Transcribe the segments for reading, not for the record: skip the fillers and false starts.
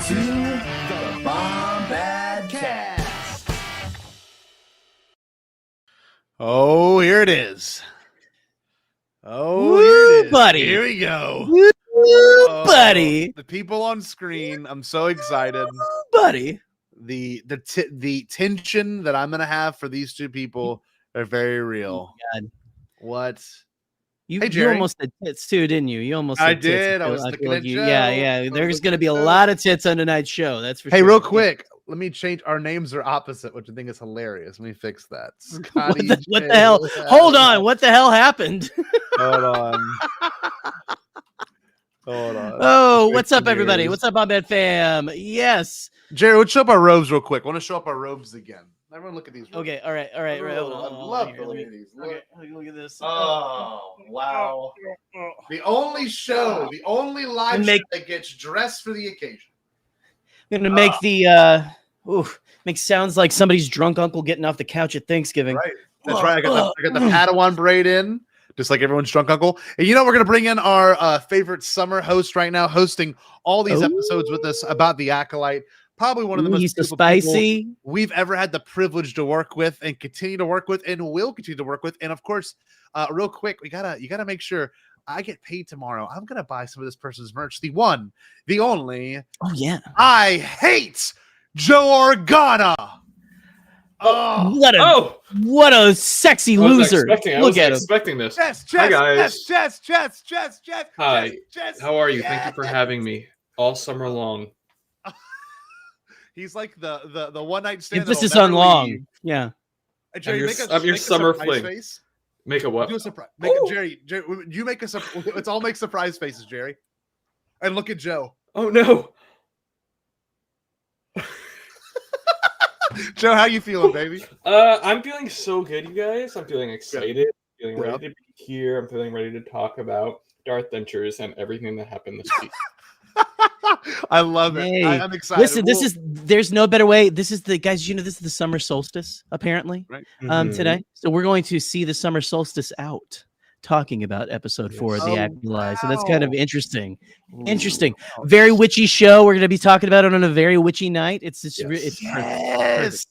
to the Bombadcast. Oh, here it is. Oh, Woo, here it is. buddy. Here we go. Woo, Oh, buddy. The people on screen. I'm so excited. Buddy. The tension that I'm gonna have for these two people are very real. God. What? You, Hey, you Jerry. almost said tits too, didn't you? You almost I said tits. did. I was feel looking like at you, Joe. Yeah. There's looking going to at be a Joe. lot of tits on tonight's show. That's for Hey, sure. real quick, let me change. Our names are opposite, which I think is hilarious. Let me fix that. Scotty What the hell? Hold on. What the hell happened? Hold on. Hold on. Oh, what's up, Fixing everybody? yours. What's up, Bombad fam? Yes. Jerry, let's show up our robes real quick. I want to show up our robes again. Everyone look at these robes. Okay. All right. Oh, Hold I on, love here, the let way me- these look. Okay. Look at this. Oh, wow. The only show, the only live And make- show that gets dressed for the occasion. I'm gonna make make sounds like somebody's drunk uncle getting off the couch at Thanksgiving. Right. That's right. I got the Padawan braid in, just like everyone's drunk uncle. And we're going to bring in our favorite summer host right now, hosting all these episodes with us about the Acolyte. Probably one of the most He's so beautiful people spicy. we've ever had the privilege to work with and continue to work with and will continue to work with. And of course, real quick, you gotta make sure I get paid tomorrow. I'm gonna buy some of this person's merch. The one, the only. Oh yeah. I hate Joe Organa. Oh, What a sexy loser. I Look was at him. expecting this. Jess, Hi, guys. Jess. Hi. Jess. How are you? Thank you for having me all summer long. He's like the one night stand. Emphasis that'll on never long. leave. Yeah. Jerry, I'm your summer surprise fling. face. Make a what? Do a surprise. Jerry, you make us. Let's all make surprise faces, Jerry. And look at Joe. Oh no. Joe, how you feeling, baby? I'm feeling so good, you guys. I'm feeling excited. Feeling Yeah. ready to be here. I'm feeling ready to talk about Darth Ventures and everything that happened this week. I love it. Hey, I'm excited. Listen, there's no better way. This is the guys, this is the summer solstice, apparently. Right. Today. So we're going to see the summer solstice out, talking about episode 4 of the Oh, Acolyte. So that's kind of wow. interesting. Ooh. Interesting. Very witchy show. We're going to be talking about it on a very witchy night. It's just Yes. it's Yes.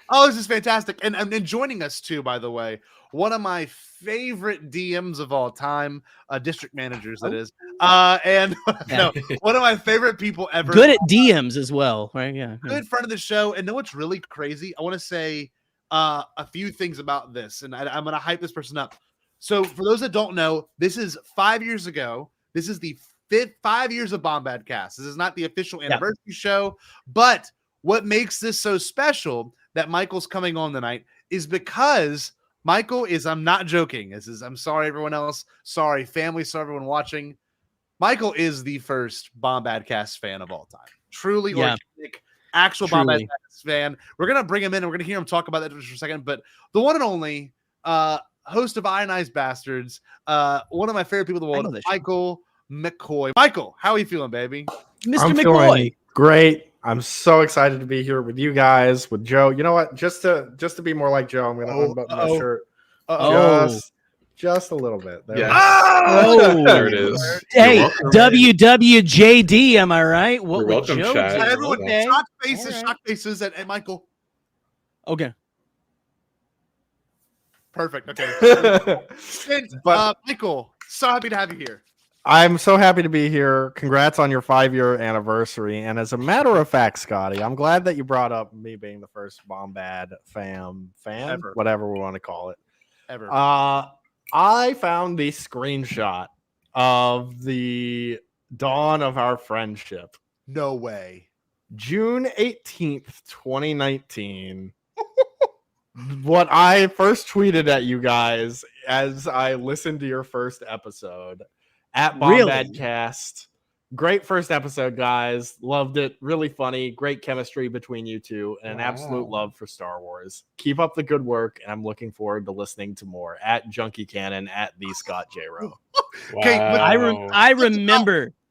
Oh, this is fantastic. And joining us too, by the way, one of my favorite DMs of all time, district managers, that is. And no, one of my favorite people ever. good at DMs as well, right? Yeah. Good friend of the show. And know what's really crazy? I want to say a few things about this, and I'm going to hype this person up. So for those that don't know, this is 5 years ago. This is the 5 years of Bombadcast. This is not the official anniversary show, but what makes this so special that Michael's coming on tonight is because Michael is, I'm not joking. I'm sorry, everyone else. Sorry, family. Sorry, everyone watching. Michael is the first Bombadcast fan of all time. Truly organic, actual Truly. Bombadcast fan. We're going to bring him in and we're going to hear him talk about that just for a second. But the one and only host of Ionized Bastards, one of my favorite people in the I know world, that show. Michael McCoy. Michael, how are you feeling, baby? Mr. I'm McCoy. feeling great. I'm so excited to be here with you guys, with Joe. You know what? Just to be more like Joe, I'm gonna unbutton my shirt just a little bit. There. Yes. Oh, There it is. Hey, You're welcome. WWJD, am I right? What You're would welcome, Joe Chad. do? Everyone, Okay. shock faces at Michael. Okay. Perfect. Okay. But Michael, so happy to have you here. I'm so happy to be here. Congrats on your 5-year anniversary. And as a matter of fact, Scotty, I'm glad that you brought up me being the first Bombad fan, Ever. whatever we want to call it. Ever. I found the screenshot of the dawn of our friendship. No way. June 18th, 2019. What I first tweeted at you guys as I listened to your first episode at Really? Bombadcast. Great first episode, guys. Loved it. Really funny. Great chemistry between you two, and an absolute love for Star Wars. Keep up the good work, and I'm looking forward to listening to more at Junkie Cannon at the Scott J. Rowe. Okay, but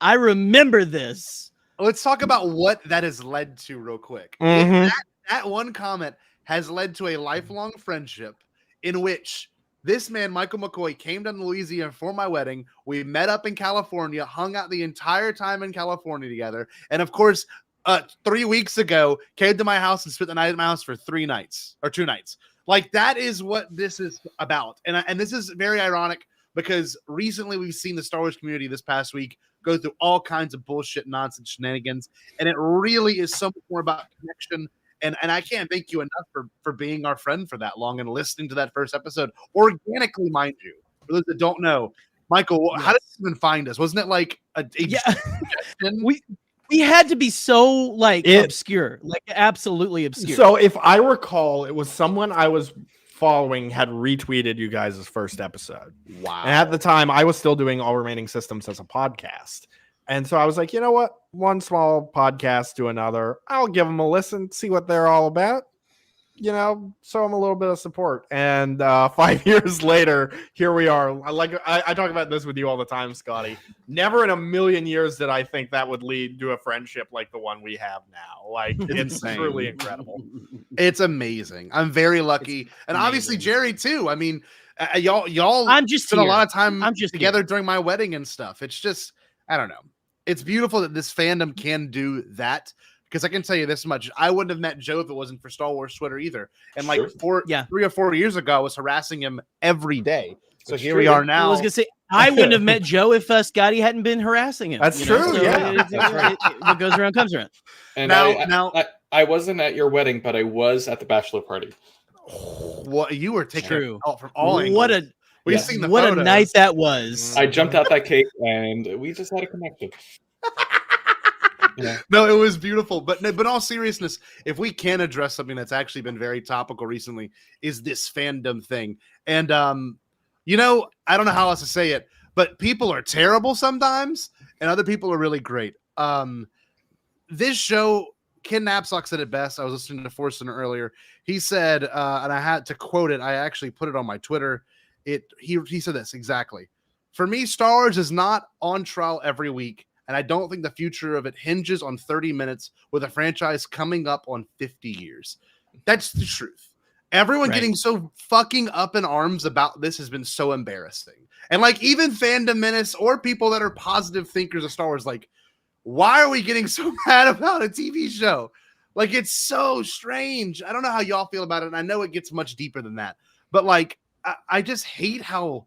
I remember this. Let's talk about what that has led to real quick. Mhm. That one comment has led to a lifelong friendship in which this man, Michael McCoy, came down to Louisiana for my wedding. We met up in California, hung out the entire time in California together. And of course, 3 weeks ago came to my house and spent the night at my house for 2 nights. Like that is what this is about. And this is very ironic because recently we've seen the Star Wars community this past week go through all kinds of bullshit, nonsense, shenanigans. And it really is so much more about connection. And I can't thank you enough for being our friend for that long and listening to that first episode organically, mind you. For those that don't know, Michael, how did you even find us? Wasn't it like a we had to be so obscure, like absolutely obscure. So if I recall, it was someone I was following had retweeted you guys' first episode. Wow. And at the time, I was still doing All Remaining Systems as a podcast. And so I was like, you know what? One small podcast to another. I'll give them a listen, see what they're all about. You know, show them a little bit of support. And 5 years later, here we are. I talk about this with you all the time, Scotty. Never in a million years did I think that would lead to a friendship like the one we have now. Like, it's truly incredible. It's amazing. I'm very lucky. And obviously Jerry too. I mean, y'all I'm just spent here. a lot of time I'm just together here. during my wedding and stuff. It's just, I don't know. It's beautiful that this fandom can do that. Because I can tell you this much, I wouldn't have met Joe if it wasn't for Star Wars Twitter either. And like 3 or 4 years ago, I was harassing him every day. So That's here true. we are now. I was gonna say I wouldn't have met Joe if Scotty hadn't been harassing him. That's true. So Yeah. What goes around comes around. And Now- I wasn't at your wedding, but I was at the bachelor party. What you were taking True. out from all angles. What a We've seen the what photos. a night that was. I jumped out that cake, and we just had a connection. Yeah. No, it was beautiful. But in all seriousness, if we can address something that's actually been very topical recently, is this fandom thing. And you know, I don't know how else to say it, but people are terrible sometimes, and other people are really great. This show, Ken Knapsack said it best. I was listening to Forsen earlier. He said, and I had to quote it. I actually put it on my Twitter. He said this exactly. For me, Star Wars is not on trial every week. And I don't think the future of it hinges on 30 minutes with a franchise coming up on 50 years. That's the truth. Everyone getting so fucking up in arms about this has been so embarrassing. And like even Fandom Menace or people that are positive thinkers of Star Wars, like, why are we getting so mad about a TV show? Like, it's so strange. I don't know how y'all feel about it. And I know it gets much deeper than that. But like, I just hate how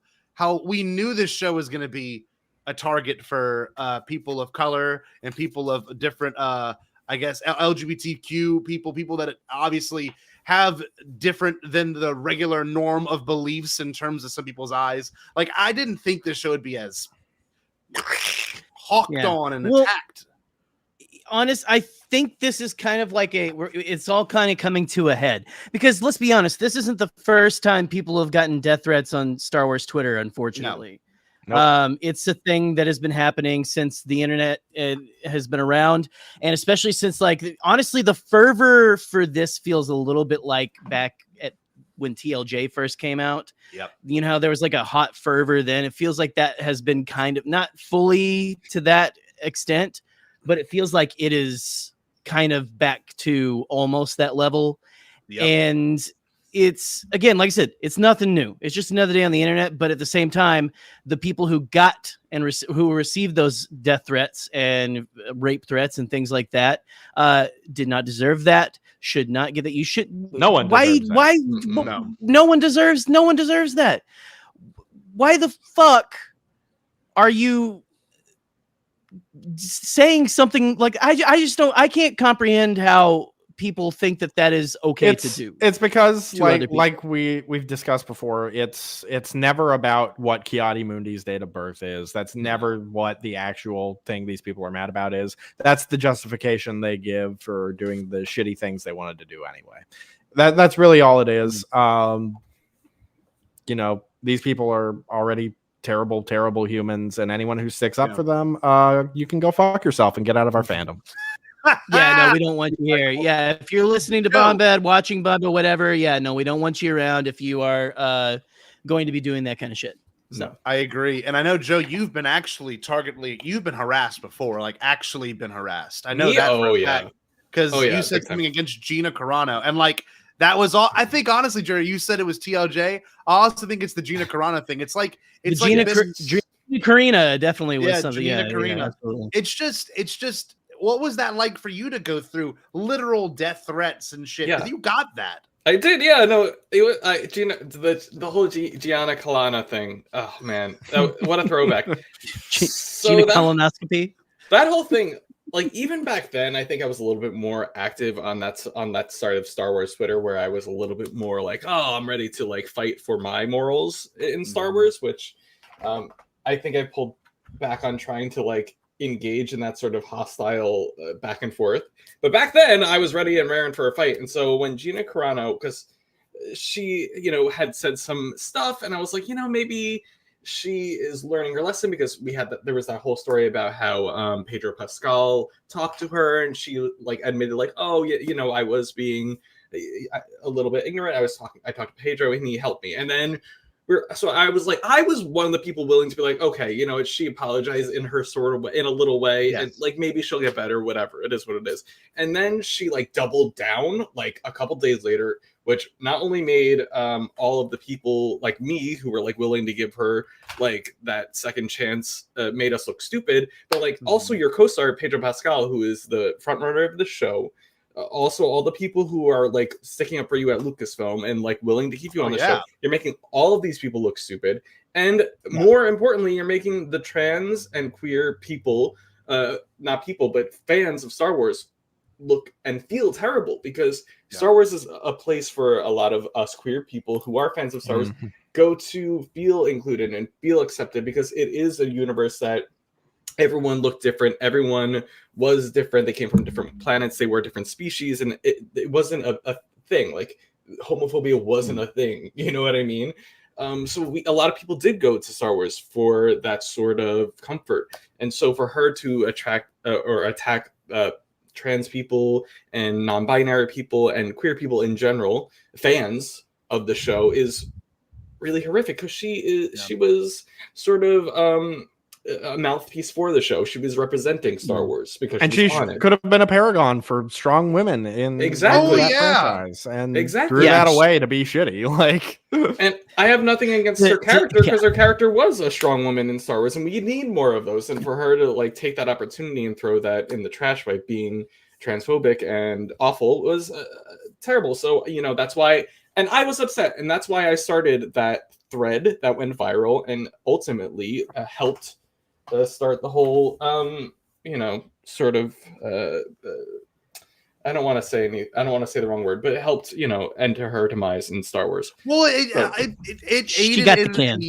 we knew this show was going to be a target for people of color and people of different, I guess, LGBTQ people that obviously have different than the regular norm of beliefs in terms of some people's eyes. Like, I didn't think this show would be as hawked on and attacked. I think this is kind of like it's all kind of coming to a head because let's be honest, this isn't the first time people have gotten death threats on Star Wars Twitter, unfortunately. Nope. It's a thing that has been happening since the internet has been around, and especially since, like, honestly, the fervor for this feels a little bit like back at when TLJ first came out. Yep. You know how there was like a hot fervor then. It feels like that has been kind of not fully to that extent, but it feels like it is kind of back to almost that level. Yep. And it's, again, like I said, it's nothing new. It's just another day on the internet. But at the same time, the people who got and who received those death threats and rape threats and things like that did not deserve that. Should not get that. You should. No one. Why? No. No one deserves. No one deserves that. Why the fuck are you saying something like I just don't. I can't comprehend how people think that is okay to do. It's because to like we've discussed before, it's never about what Kiadi Mundi's date of birth is. That's never what the actual thing these people are mad about is. That's the justification they give for doing the shitty things they wanted to do anyway. That's really all it is. You know, these people are already terrible humans, and anyone who sticks up for them, you can go fuck yourself and get out of our fandom. Yeah, no, we don't want you here. Yeah, if you're listening to Bombad, watching Bombad, whatever, no, we don't want you around if you are going to be doing that kind of shit. So No, I agree. And I know, Joe, you've been actually you've been harassed before, like actually been harassed. I know Me? that. Oh, yeah. Because Oh, yeah, you said big something against Gina Carano. And like, that was all. I think, honestly, Jerry, you said it was TLJ. I also think it's the Gina Carano thing. It's like, it's Gina like Carina definitely was Yeah, something. Gina Yeah, Carano. absolutely. it's just what was that like for you to go through literal death threats and shit? Because you got that. I did, yeah. No, it was the whole Gianna Kalana thing. Oh man, what a throwback! Gina colonoscopy. That whole thing, like even back then, I think I was a little bit more active on that start of Star Wars Twitter, where I was a little bit more like, oh, I'm ready to like fight for my morals in Star Wars, which I think I pulled back on trying to like engage in that sort of hostile back and forth. But back then I was ready and raring for a fight. And so when Gina Carano, because she, had said some stuff and I was like, maybe she is learning her lesson, because there was that whole story about how Pedro Pascal talked to her and she like admitted like, oh yeah, I was being a little bit ignorant. I talked to Pedro and he helped me. And then so I was one of the people willing to be like, okay, she apologized in her sort of in a little way, and like maybe she'll get better, whatever. It is what it is. And then she like doubled down like a couple days later, which not only made all of the people like me who were like willing to give her like that second chance made us look stupid, but like also your co-star Pedro Pascal, who is the front runner of the show. Also, all the people who are like sticking up for you at Lucasfilm and like willing to keep you on the show, you're making all of these people look stupid. And more importantly, you're making the trans and queer people, not people, but fans of Star Wars look and feel terrible, because Star Wars is a place for a lot of us queer people who are fans of Star Wars go to feel included and feel accepted, because it is a universe that everyone looked different. Everyone was different. They came from different planets. They were different species. And it wasn't a thing. Like homophobia wasn't a thing. You know what I mean? So a lot of people did go to Star Wars for that sort of comfort. And so for her to attract or attack trans people and non-binary people and queer people in general, fans of the show, is really horrific, because she was sort of a mouthpiece for the show. She was representing Star Wars because she could have been a paragon for strong women in that franchise, and threw that away to be shitty. Like, and I have nothing against her character, because her character was a strong woman in Star Wars, and we need more of those. And for her to like take that opportunity and throw that in the trash by being transphobic and awful was terrible. So that's why, and I was upset, and that's why I started that thread that went viral and ultimately helped start the whole sort of I don't want to say the wrong word, but it helped enter her demise in Star Wars. Well, it she got the can.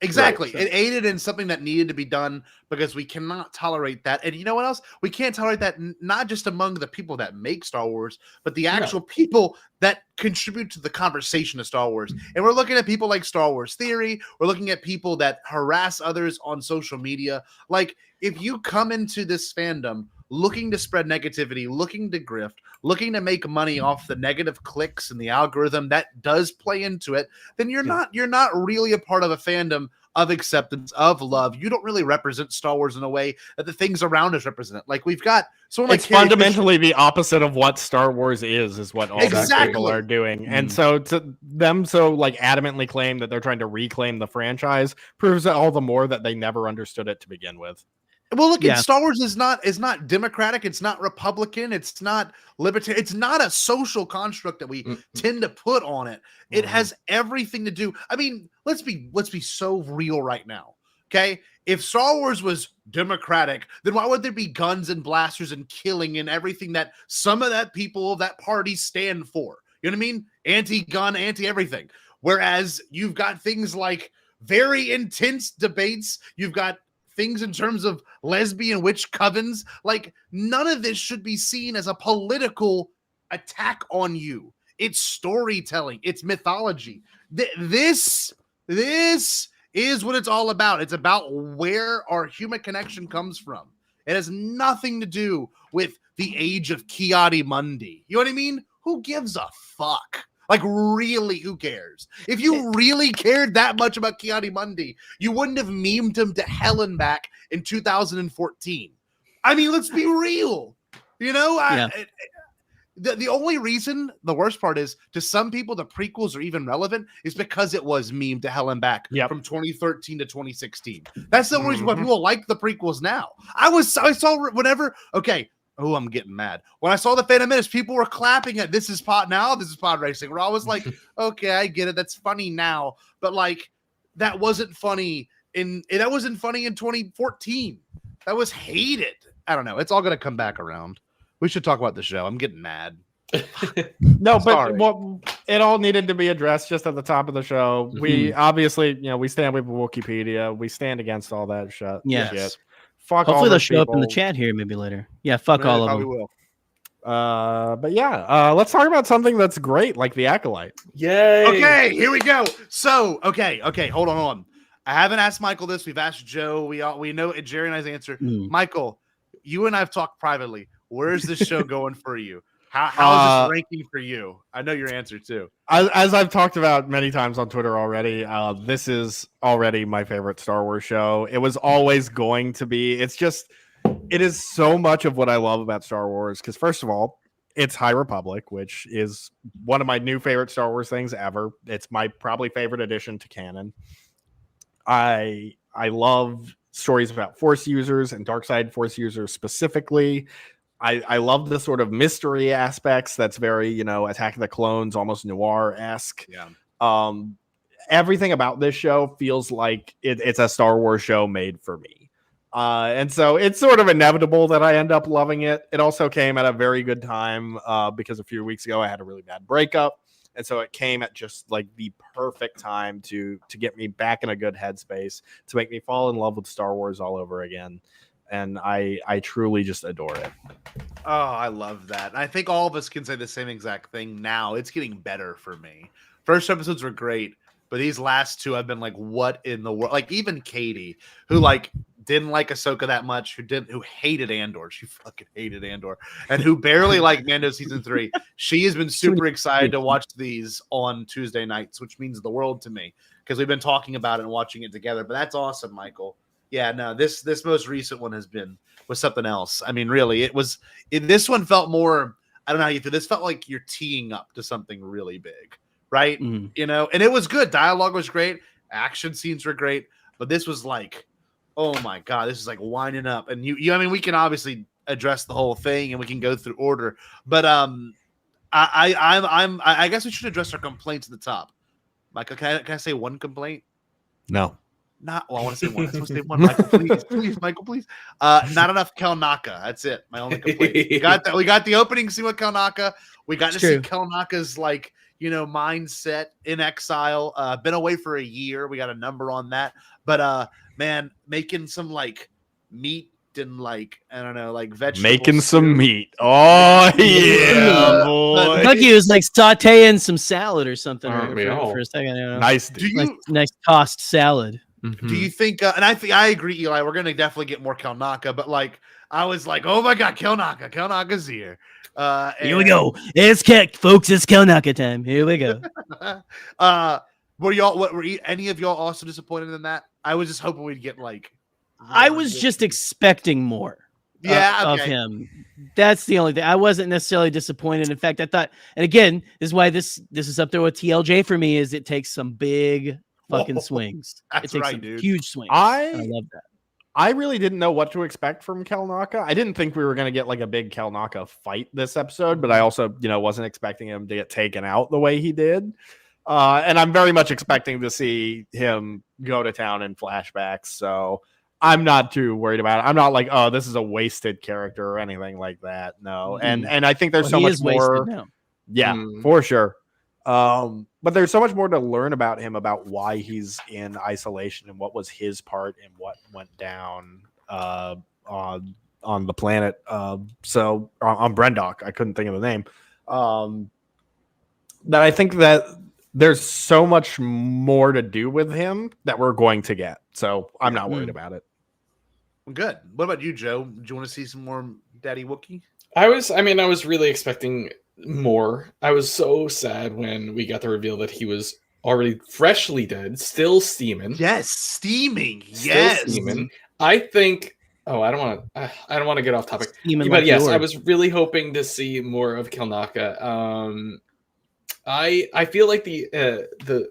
Exactly. Right. It aided in something that needed to be done, because we cannot tolerate that. And you know what else? We can't tolerate that not just among the people that make Star Wars, but the actual people that contribute to the conversation of Star Wars. And we're looking at people like Star Wars Theory. We're looking at people that harass others on social media. Like, if you come into this fandom looking to spread negativity, looking to grift, looking to make money off the negative clicks and the algorithm that does play into it, then you're not really a part of a fandom of acceptance, of love. You don't really represent Star Wars in a way that the things around us represent. Like, we've got someone like fundamentally the opposite of what Star Wars is what all these people are doing. And so to them like adamantly claim that they're trying to reclaim the franchise proves that all the more that they never understood it to begin with. Well, look, Star Wars is not democratic. It's not Republican. It's not libertarian. It's not a social construct that we tend to put on it. It has everything to do. I mean, let's be so real right now. Okay, if Star Wars was democratic, then why would there be guns and blasters and killing and everything that some of that people of that party stand for? You know what I mean? Anti-gun, anti-everything. Whereas you've got things like very intense debates. You've got things in terms of lesbian witch covens. Like, none of this should be seen as a political attack on you. It's storytelling. It's mythology. This is what it's all about. It's about where our human connection comes from. It has nothing to do with the age of Ki-Adi-Mundi. You know what I mean? Who gives a fuck? Like, really, who cares? If you really cared that much about Ki-Adi-Mundi, you wouldn't have memed him to hell and back in 2014. I mean, let's be real. The only reason, the worst part is, to some people, the prequels are even relevant is because it was memed to hell and back from 2013 to 2016. That's the reason why people like the prequels now. I saw whenever, okay, Oh, I'm getting mad. When I saw the Phantom Menace, people were clapping at This Is Pod Racing. Where I was like, okay, I get it. That's funny now. But like, that wasn't funny in 2014. That was hated. I don't know. It's all gonna come back around. We should talk about the show. I'm getting mad. No, Sorry. but it all needed to be addressed just at the top of the show. We obviously, we stand with Wikipedia. We stand against all that shit. Yes. Shit. Fuck. Hopefully all they'll those show up in the people. chat here maybe later. Yeah, fuck all of them. Will. But yeah, let's talk about something that's great, like the Acolyte. Yay! Okay, here we go. So, okay, hold on. I haven't asked Michael this. We've asked Joe. We know Jerry and I's answer. Michael, you and I have talked privately. Where's this show going for you? How is this ranking for you? I know your answer too. As I've talked about many times on Twitter already, this is already my favorite Star Wars show. It was always going to be. It is so much of what I love about Star Wars. Because first of all, it's High Republic, which is one of my new favorite Star Wars things ever. It's my probably favorite addition to canon. I love stories about Force users and dark side Force users specifically. I love the sort of mystery aspects that's very, Attack of the Clones, almost noir-esque. Yeah. Everything about this show feels like it's a Star Wars show made for me. And so it's sort of inevitable that I end up loving it. It also came at a very good time because a few weeks ago I had a really bad breakup. And so it came at just like the perfect time to get me back in a good headspace, to make me fall in love with Star Wars all over again. And I truly just adore it. Oh, I love that. And I think all of us can say the same exact thing now. It's getting better for me. First episodes were great, but these last two I've been like, what in the world? Like even Katie, who like didn't like Ahsoka that much, who hated Andor. She fucking hated Andor. And who barely liked Mando season 3. She has been super excited to watch these on Tuesday nights, which means the world to me because we've been talking about it and watching it together. But that's awesome, Michael. Yeah, no, this most recent one was something else. I mean, really, this one felt more, I don't know how you feel. This felt like you're teeing up to something really big, right? And it was good. Dialogue was great. Action scenes were great. But this was like, oh my God, this is like winding up. And I mean, we can obviously address the whole thing and we can go through order. But I guess we should address our complaints at the top. Michael, can I say one complaint? No. I want to say one. I'm supposed to say one. Michael, please, Michael, please. Not enough Kelnaka. That's it. My only complaint. We got the opening scene with Kelnaka. We got to see Kelnaka's mindset in exile. Been away for a year. We got a number on that. But man, making some meat and I don't know, vegetables. Making some meat. Oh yeah, boy. Lucky was sauteing some salad or something for a second. Nice. Nice tossed salad. Do you think? And I agree, Eli. We're gonna definitely get more Kelnaka, but I was like, oh my God, Kelnaka's here. Here we go. It's folks. It's Kelnaka time. Here we go. Were any of y'all also disappointed in that? I was just hoping we'd get I was just expecting more. Of him. That's the only thing. I wasn't necessarily disappointed. In fact, I thought, and again, this is why this is up there with TLJ for me. Is it takes some big fucking swings. That's it takes right, some dude. huge swings. I love that. I really didn't know what to expect from Kelnaka. I didn't think we were going to get a big Kelnaka fight this episode, but I also, wasn't expecting him to get taken out the way he did. And I'm very much expecting to see him go to town in flashbacks. So I'm not too worried about it. I'm not like, oh, this is a wasted character or anything like that. No. And I think there's so much more. Yeah, for sure. But there's so much more to learn about him, about why he's in isolation and what was his part in what went down on the planet. So on Brendok, I couldn't think of the name. That I think that there's so much more to do with him that we're going to get. So I'm not worried about it. Good. What about you, Joe? Do you want to see some more Daddy Wookiee? I was really expecting more. I was so sad when we got the reveal that he was already freshly dead, still steaming. Yes, steaming. Steaming. I think. Oh, I don't want to get off topic. But yes, I was really hoping to see more of Kelnaka. I feel like the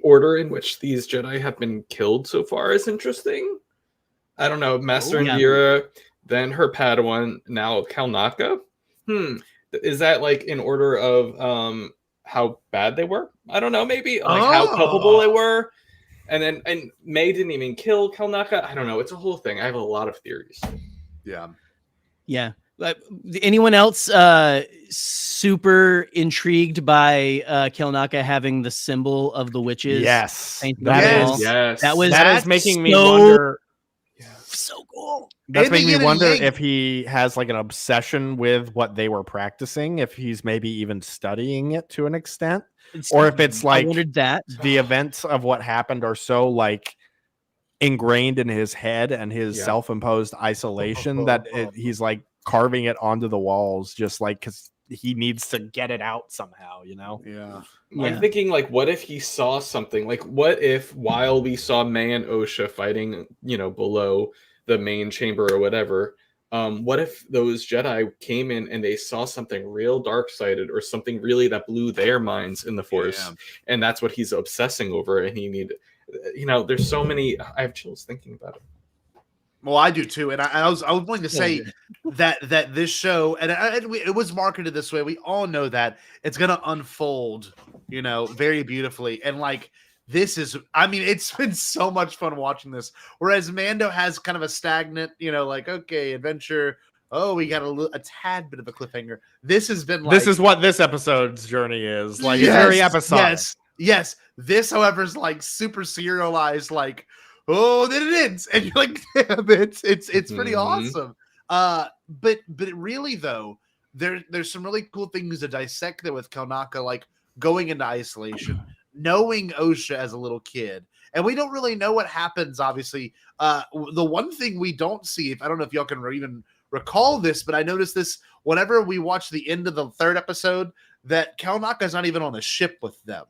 order in which these Jedi have been killed so far is interesting. I don't know, Master Indira then her Padawan, now Kalnaka. Is that like in order of how bad they were? I don't know, maybe like how culpable they were. And May didn't even kill Kalnaka. I don't know. It's a whole thing. I have a lot of theories. Yeah. Anyone else super intrigued by Kalnaka having the symbol of the witches? Yes, That is making me wonder. So cool. That's making me wonder if he has like an obsession with what they were practicing, if he's maybe even studying it to an extent, or if it's like the events of what happened are so like ingrained in his head and his self-imposed isolation that he's like carving it onto the walls, just like because he needs to get it out somehow, you know? I'm thinking like, what if he saw something? Like, what if while we saw May and Osha fighting, below the main chamber or whatever, what if those Jedi came in and they saw something real dark-sided or something really that blew their minds in the Force, and that's what he's obsessing over, and he needed, there's so many. I have chills thinking about it. Well, I do too, and I was going to say that this show, and it was marketed this way. We all know that it's going to unfold, very beautifully, and like this is, it's been so much fun watching this. Whereas Mando has kind of a stagnant, like okay, adventure. Oh, we got a tad bit of a cliffhanger. This has been like this is what this episode's journey is like. It's very episodic. Yes. This, however, is like super serialized, like. Oh, then it ends, and you're like, damn, it's pretty awesome. But really though, there's some really cool things to dissect there with Kalnaka, like going into isolation, knowing Osha as a little kid, and we don't really know what happens. Obviously, the one thing we don't see, if I don't know if y'all can even recall this, but I noticed this whenever we watch the end of the third episode, that Kalnaka's not even on the ship with them.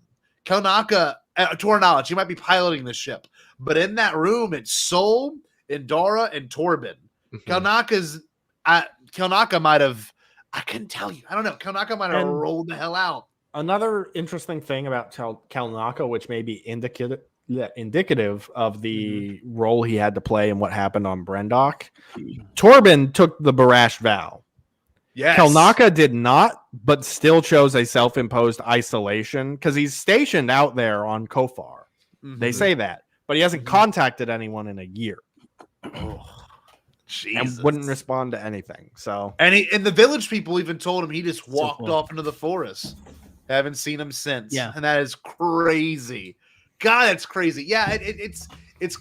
Kalnaka, to our knowledge, he might be piloting the ship. But in that room, it's Sol, Indara, and Torben. Kalnaka might have, I couldn't tell you. I don't know. Kalnaka might have rolled the hell out. Another interesting thing about Kalnaka, which may be indicative of the role he had to play and what happened on Brendok, Torben took the Barash vow. Yes. Kalnaka did not, but still chose a self-imposed isolation because he's stationed out there on Kofar. They say that. But he hasn't contacted anyone in a year. And wouldn't respond to anything. So, and the village people even told him he just walked off into the forest. Haven't seen him since. Yeah, and that is crazy. God, that's crazy. Yeah, it's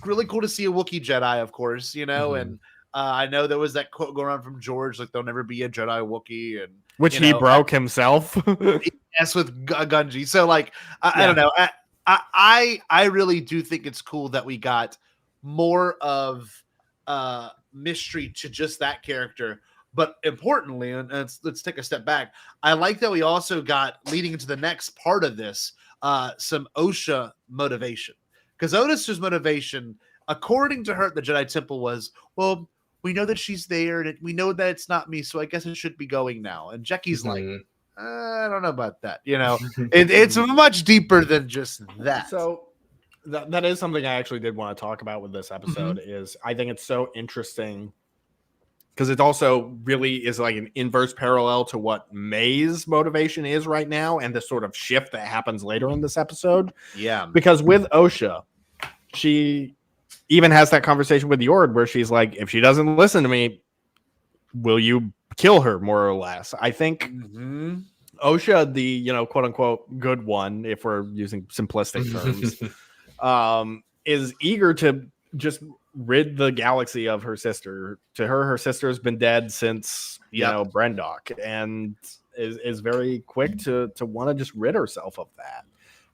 really cool to see a Wookiee Jedi, of course. And I know there was that quote going around from George, like there'll never be a Jedi Wookiee, and which he broke himself. Yes, with Gunji. So, like, I don't know. I really do think it's cool that we got more of mystery to just that character. But importantly, and let's take a step back, I like that we also got, leading into the next part of this, some Osha motivation. Because Otis's motivation, according to her at the Jedi Temple, was, well, we know that she's there, and we know that it's not me, so I guess it should be going now. And Jeki's like, I don't know about that. It's much deeper than just that. So that is something I actually did want to talk about with this episode. Is I think it's so interesting because it also really is like an inverse parallel to what May's motivation is right now, and the sort of shift that happens later in this episode. Yeah, because with Osha, she even has that conversation with Yord where she's like, if she doesn't listen to me, will you kill her, more or less? I think Osha, the quote unquote good one, if we're using simplistic terms, is eager to just rid the galaxy of her sister. To her sister has been dead since Brendok, and is very quick to want to just rid herself of that.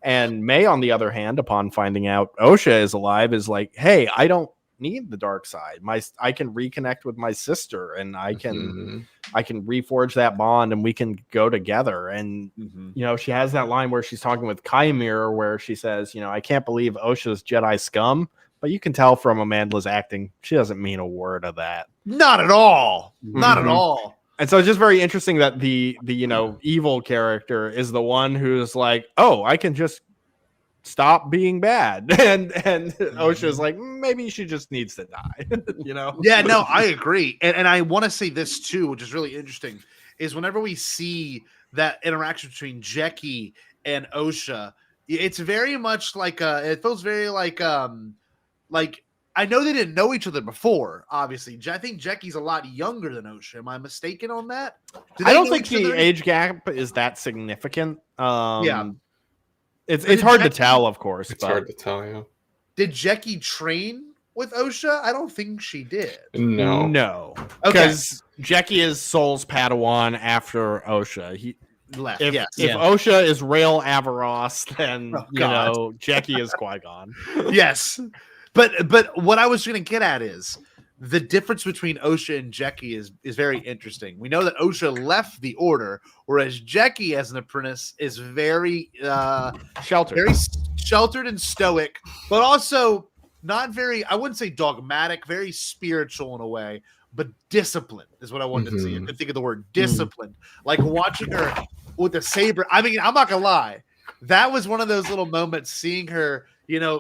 And May, on the other hand, upon finding out Osha is alive, is like, hey, I don't need the dark side. I can reconnect with my sister, and I can reforge that bond, and we can go together. And she has that line where she's talking with Kymir, where she says, I can't believe Osha's Jedi scum, but you can tell from Amanda's acting, she doesn't mean a word of that. Not at all. Not at all. And so it's just very interesting that the evil character is the one who's like, oh, I can just stop being bad. And OSHA's like, maybe she just needs to die. Yeah, no, I agree. And I want to say this too, which is really interesting, is whenever we see that interaction between Jackie and OSHA, it's very much like it feels very like I know they didn't know each other before, obviously. I think Jackie's a lot younger than OSHA. Am I mistaken on that? I don't think the age gap is that significant. Yeah. It's hard to tell, of course. It's hard to tell, yeah. Did Jackie train with OSHA? I don't think she did. No. Because Jackie is Soul's Padawan after OSHA. He left. If Yes. OSHA is Rail Avaros, then Jackie is Qui-Gon. Yes. But what I was going to get at is the difference between OSHA and Jackie is very interesting. We know that OSHA left the order, whereas Jackie as an apprentice is very sheltered. Very sheltered and stoic, but also not very, I wouldn't say dogmatic, very spiritual in a way, but disciplined is what I wanted to see. I could think of the word disciplined. Like watching her with the saber. I mean, I'm not going to lie. That was one of those little moments, seeing her,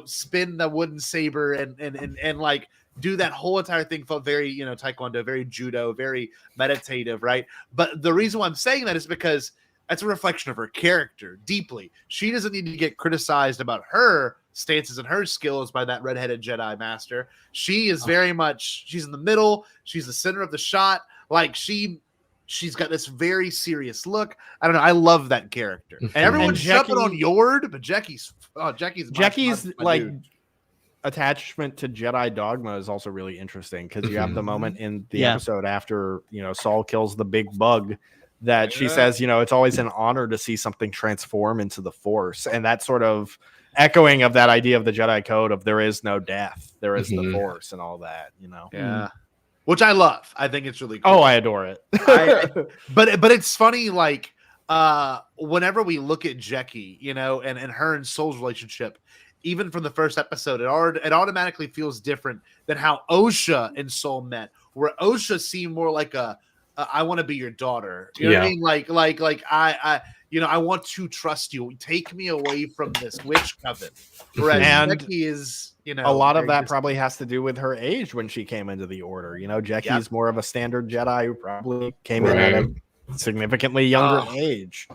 spin the wooden saber and like do that whole entire thing felt very, Taekwondo, very judo, very meditative, right? But the reason why I'm saying that is because that's a reflection of her character deeply. She doesn't need to get criticized about her stances and her skills by that redheaded Jedi master. She is very much, she's in the middle. She's the center of the shot. Like she's got this very serious look. I don't know. I love that character. And everyone's jumping on Yord, but Jackie's like attachment to Jedi dogma is also really interesting, because you have the moment in the episode after Saul kills the big bug that she says, it's always an honor to see something transform into the Force, and that sort of echoing of that idea of the Jedi code of there is no death, there is the Force, and all that. Yeah. Which I love. I think it's really cool. Oh, I adore it. But it's funny, like whenever we look at Jackie, and her and Soul's relationship, even from the first episode, it automatically feels different than how OSHA and Soul met, where OSHA seemed more like I want to be your daughter. You know what I mean? Like I want to trust you. Take me away from this witch coven. Whereas Jackie is, a lot of that probably has to do with her age when she came into the order. Jackie's more of a standard Jedi who probably came in at a significantly younger age.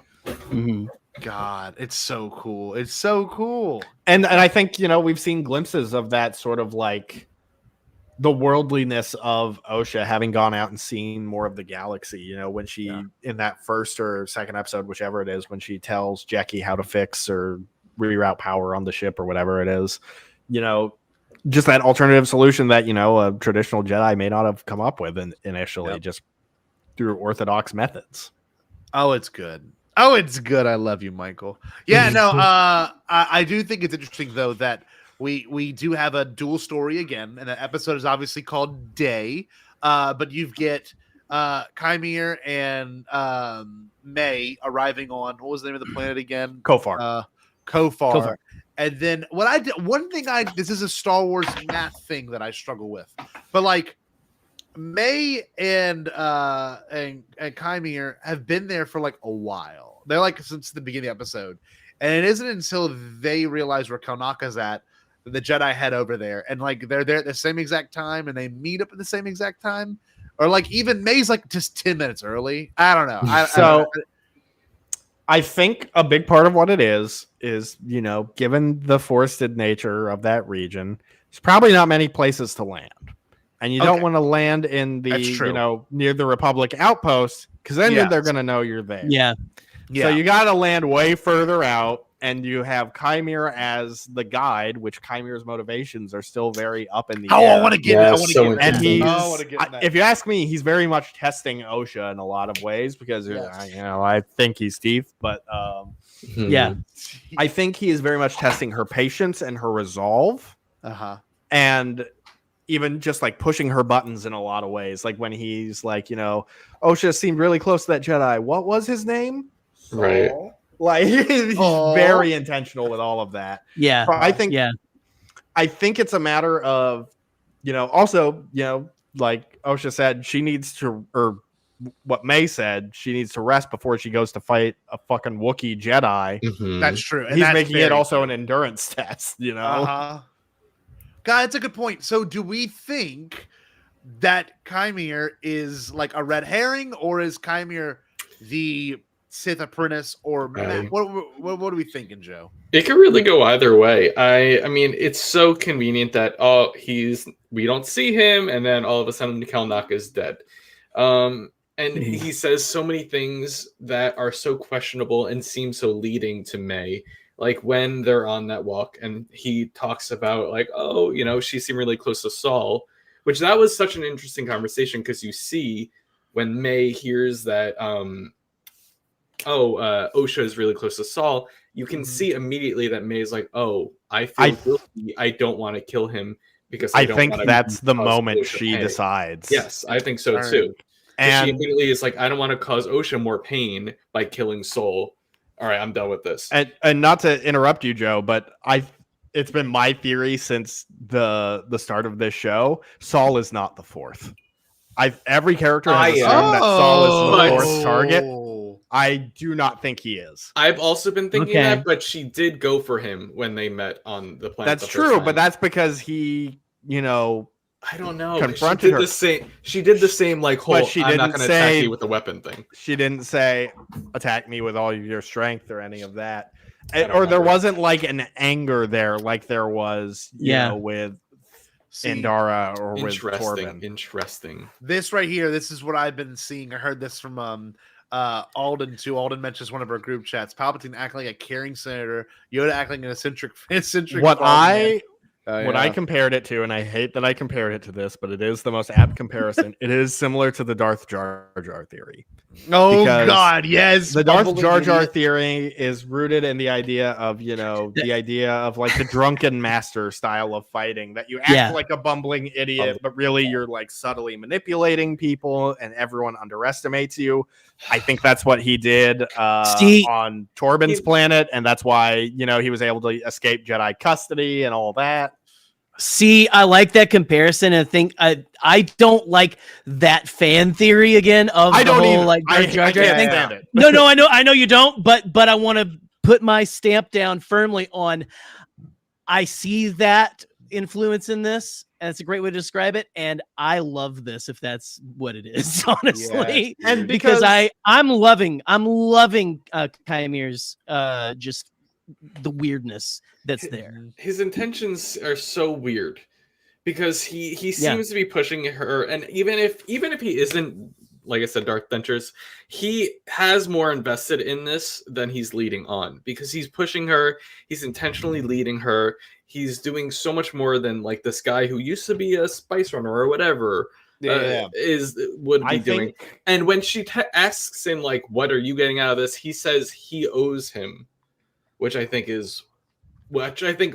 God, it's so cool. It's so cool. And I think, we've seen glimpses of that sort of like the worldliness of OSHA, having gone out and seen more of the galaxy, when she in that first or second episode, whichever it is, when she tells Jackie how to fix or reroute power on the ship or whatever it is, just that alternative solution that, a traditional Jedi may not have come up with initially, just through orthodox methods. Oh, it's good. I love you, Michael. Yeah, no, I do think it's interesting though that we do have a dual story again, and the episode is obviously called Day, but you get Chimere and May arriving on, what was the name of the planet again? Kofar. Kofar. And then this is a Star Wars math thing that I struggle with, but like May and Chimere have been there for like a while. They're like since the beginning of the episode, and it isn't until they realize where Konaka's at that the Jedi head over there, and like they're there at the same exact time, and they meet up at the same exact time, or like even May's like just 10 minutes early. I don't know. I think a big part of what it is, given the forested nature of that region, there's probably not many places to land. And you don't want to land in the, near the Republic outpost, because then they're going to know you're there. Yeah. So you got to land way further out, and you have Chimere as the guide, which Chimere's motivations are still very up in the air. I want to get it. If you ask me, he's very much testing OSHA in a lot of ways, because I think he's Steve, but I think he is very much testing her patience and her resolve. And even just like pushing her buttons in a lot of ways. Like when he's like, OSHA seemed really close to that Jedi. What was his name? Right. Like he's very intentional with all of that. Yeah. So I think it's a matter of, also, like OSHA said, she needs to, or what May said. She needs to rest before she goes to fight a fucking Wookiee Jedi. Mhm. That's true. And He's that's making it very also true. an endurance test, you know? Uh-huh. God, that's a good point. So do we think that Chimere is like a red herring, or is Chimere the Sith apprentice, or what are we thinking, Joe? It could really go either way. I mean, it's so convenient that we don't see him, and then all of a sudden Kalnak is dead. And he says so many things that are so questionable and seem so leading to May. Like when they're on that walk, and he talks about like, oh, you know, she seemed really close to Saul, which that was such an interesting conversation because you see when May hears that Osha is really close to Saul, you can see immediately that May's like, oh, I feel guilty. I don't want to kill him because I think that's the moment Osha she pain. decides. Yes, I think so too. And she immediately is like, I don't want to cause Osha more pain by killing Soul. All right, I'm done with this. And not to interrupt you, Joe, but it's been my theory since the start of this show. Saul is not the fourth. Every character has assumed that Saul is the fourth target. I do not think he is. I've also been thinking that, but she did go for him when they met on the planet. That's true, but that's because he, you know, I don't know. Confronted her. She did the same like whole. But she I'm not didn't going to say- attack you with a weapon thing. She didn't say attack me with all of your strength or any of that. I don't Or there remember. wasn't like an anger there like there was, you know, with Indara or with Torben. Interesting. This right here, this is what I've been seeing. I heard this from Alden too. Alden mentions one of our group chats. Palpatine acting like a caring senator, Yoda acting an eccentric What father. What I compared it to, and I hate that I compared it to this, but it is the most apt comparison. It is similar to the Darth Jar Jar theory. Oh Because God, yes. The Darth Bumbling Jar Jar idiot. theory is rooted in the idea of, you know, the idea of like the drunken master style of fighting, that you act like a bumbling idiot, but really you're like subtly manipulating people and everyone underestimates you. I think that's what he did on Torben's planet, and that's why, you know, he was able to escape Jedi custody and all that. See, I like that comparison, and think I don't like that fan theory again of I the don't whole either. like I Darth Jar Jar can't thing. stand it. No, I know you don't, but I want to put my stamp down firmly on. I see that influence in this, and it's a great way to describe it, and I love this if that's what it is, honestly. Yes, and because I'm loving Chimere's just the weirdness that's there. His intentions are so weird because he seems to be pushing her, and even if he isn't, like I said, Darth Ventress, he has more invested in this than he's leading on, because he's pushing her, he's intentionally leading her, he's doing so much more than like this guy who used to be a spice runner or whatever would be doing. And when she asks him like, what are you getting out of this, he says he owes him, which I think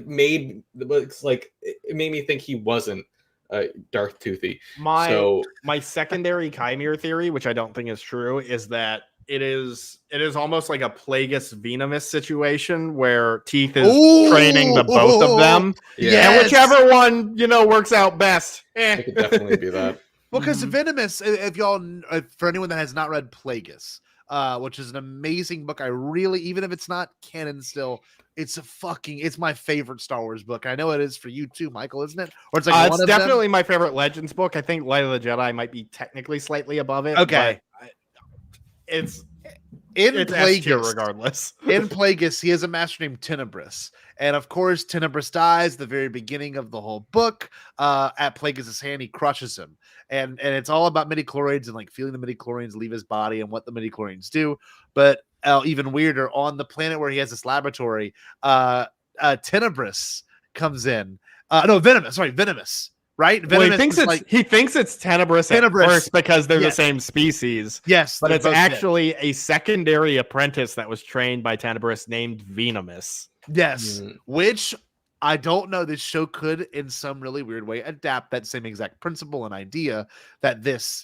made me think he wasn't Darth Toothy. My secondary Chimere theory, which I don't think is true, is that it is almost like a Plagueis Venomous situation where Teeth is training the both of them. And whichever one, you know, works out best. It could definitely be that. Well, because Venomous, if y'all, for anyone that has not read Plagueis, which is an amazing book, I really, even if it's not canon still, it's my favorite Star Wars book. I know it is for you too, Michael, isn't it? Or it's like it's definitely my favorite Legends book. I think Light of the Jedi might be technically slightly above it. Okay. It's Plagueis, regardless. In Plagueis, he has a master named Tenebris. And of course, Tenebris dies at the very beginning of the whole book. At Plagueis' hand, he crushes him. And it's all about midichlorians and like feeling the midichlorians leave his body and what the midichlorians do. But even weirder, on the planet where he has this laboratory, Tenebris comes in. Venomous. Right? Well, he thinks it's Tenebris at first because they're the same species. Yes, but it's actually a secondary apprentice that was trained by Tenebris named Venomous. Yes, which I don't know. This show could, in some really weird way, adapt that same exact principle and idea that this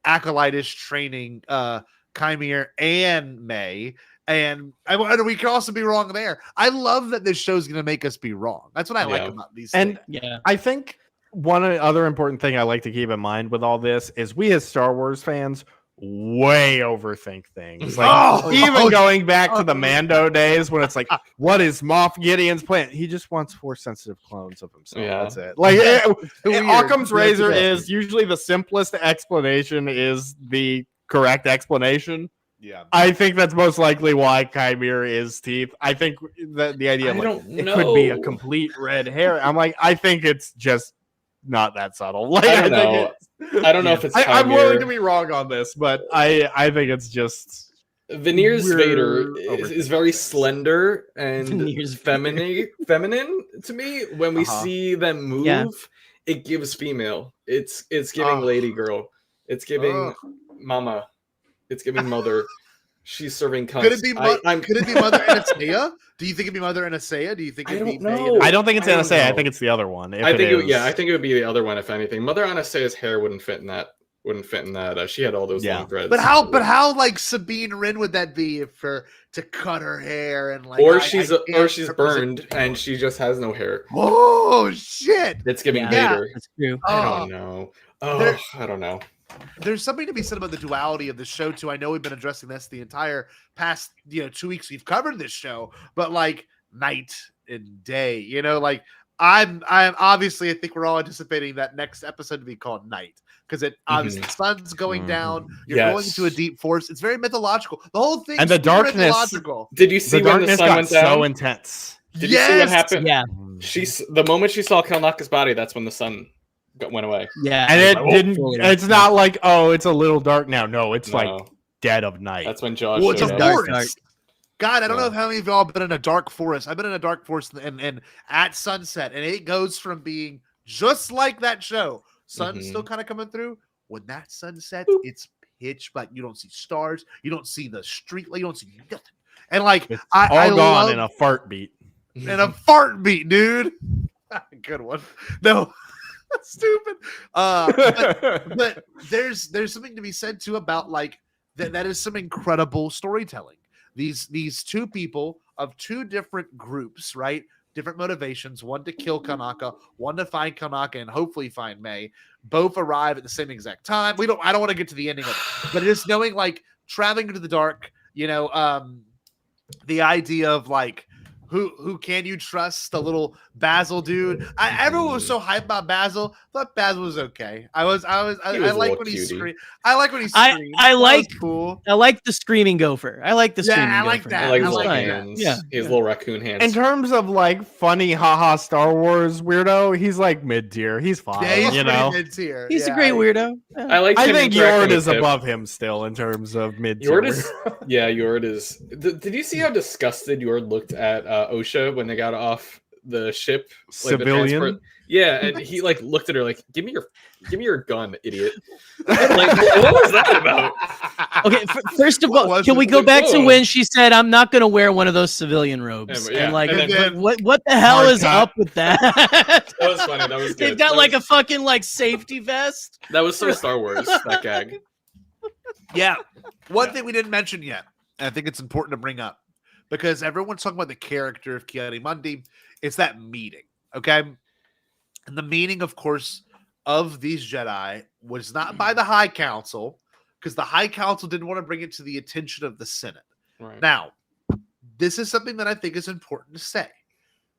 Acolyte is training Chimere and May. And we can also be wrong there. I love that this show's going to make us be wrong. That's what I like about these things. And I think one other important thing I like to keep in mind with all this is we as Star Wars fans way overthink things. Like even going back to the Mando days when it's like, what is Moff Gideon's plan? He just wants Force sensitive clones of himself. Yeah. That's it. Like Occam's razor is usually the simplest explanation is the correct explanation. Yeah, I think that's most likely why Chimera is teeth. I think that the idea of it could be a complete red hair. I'm like, I think it's just not that subtle. Like I don't know. I don't know if it's. I'm willing to be wrong on this, but I think it's just. Veneer's Vader is very slender and feminine to me. When we see them move, it gives female. It's giving lady girl. It's giving mama. It's giving mother. She's serving cunts. Could it be Mother Anastasia? Do you think it'd be Mother Anastasia? Do you think it'd be May? I don't think it's Anastasia. I think it's the other one. I think it would be the other one if anything. Mother Anastasia's hair wouldn't fit in that. She had all those long threads. But how like Sabine Wren would that be if to cut her hair and like or she's burned and she just has no hair. Oh shit! It's giving Vader. That's true. I don't know. I don't know. There's something to be said about the duality of the show too. I know we've been addressing this the entire past 2 weeks we've covered this show, but like night and day, like I'm obviously I think we're all anticipating that next episode to be called Night because it obviously the sun's going down, you're going into a deep forest. It's very mythological. The whole thing and the darkness. Mythological. Did you see when the sun went down? So intense. Did you see what happened? Yeah. The moment she saw Kalnaka's body, that's when the sun went away. Yeah, and it didn't. It's not like it's a little dark now. No, it's like dead of night. That's when Josh. Well, it's a dark. forest. God, I don't know how many of y'all have been in a dark forest. I've been in a dark forest and at sunset, and it goes from being just like that show, sun's still kind of coming through. When that sun sets, it's pitch black. You don't see stars. You don't see the street. You don't see nothing. And like it's all gone in a fart beat. Dude. Good one. No. Stupid. But there's something to be said too about like that is some incredible storytelling. These two people of two different groups, right? Different motivations, one to kill Kanaka, one to find Kanaka and hopefully find May. Both arrive at the same exact time. I don't want to get to the ending of it, but just knowing like traveling into the dark, the idea of like who can you trust? The little Basil dude. Everyone was so hyped about Basil. Thought Basil was okay. I like when he screamed. I like when he screamed. I like cool. I like the screaming gopher. I like the screaming gopher. I like that. I like his little hands. Yeah, his little raccoon hands. In terms of like funny, haha, Star Wars weirdo, he's like mid tier. He's fine. Yeah, he's mid tier. He's a great weirdo. Yeah. I think Yord is above him still in terms of mid tier. Yord is. Did you see how disgusted Yord looked at Osha when they got off the ship? Civilian. Yeah, and he like looked at her like, "Give me your gun, idiot." Like, what was that about? Okay, first of all, can we go back to when she said, "I'm not going to wear one of those civilian robes"? Yeah. And like, and then, what the hell is up with that? That was funny. That was good. They've got a fucking like safety vest. That was so Star Wars. That gag. Yeah. One thing we didn't mention yet, and I think it's important to bring up because everyone's talking about the character of Ki-Adi-Mundi. It's that meeting, okay? And the meaning, of course, of these Jedi was not by the High Council, because the High Council didn't want to bring it to the attention of the Senate. Right. Now, this is something that I think is important to say,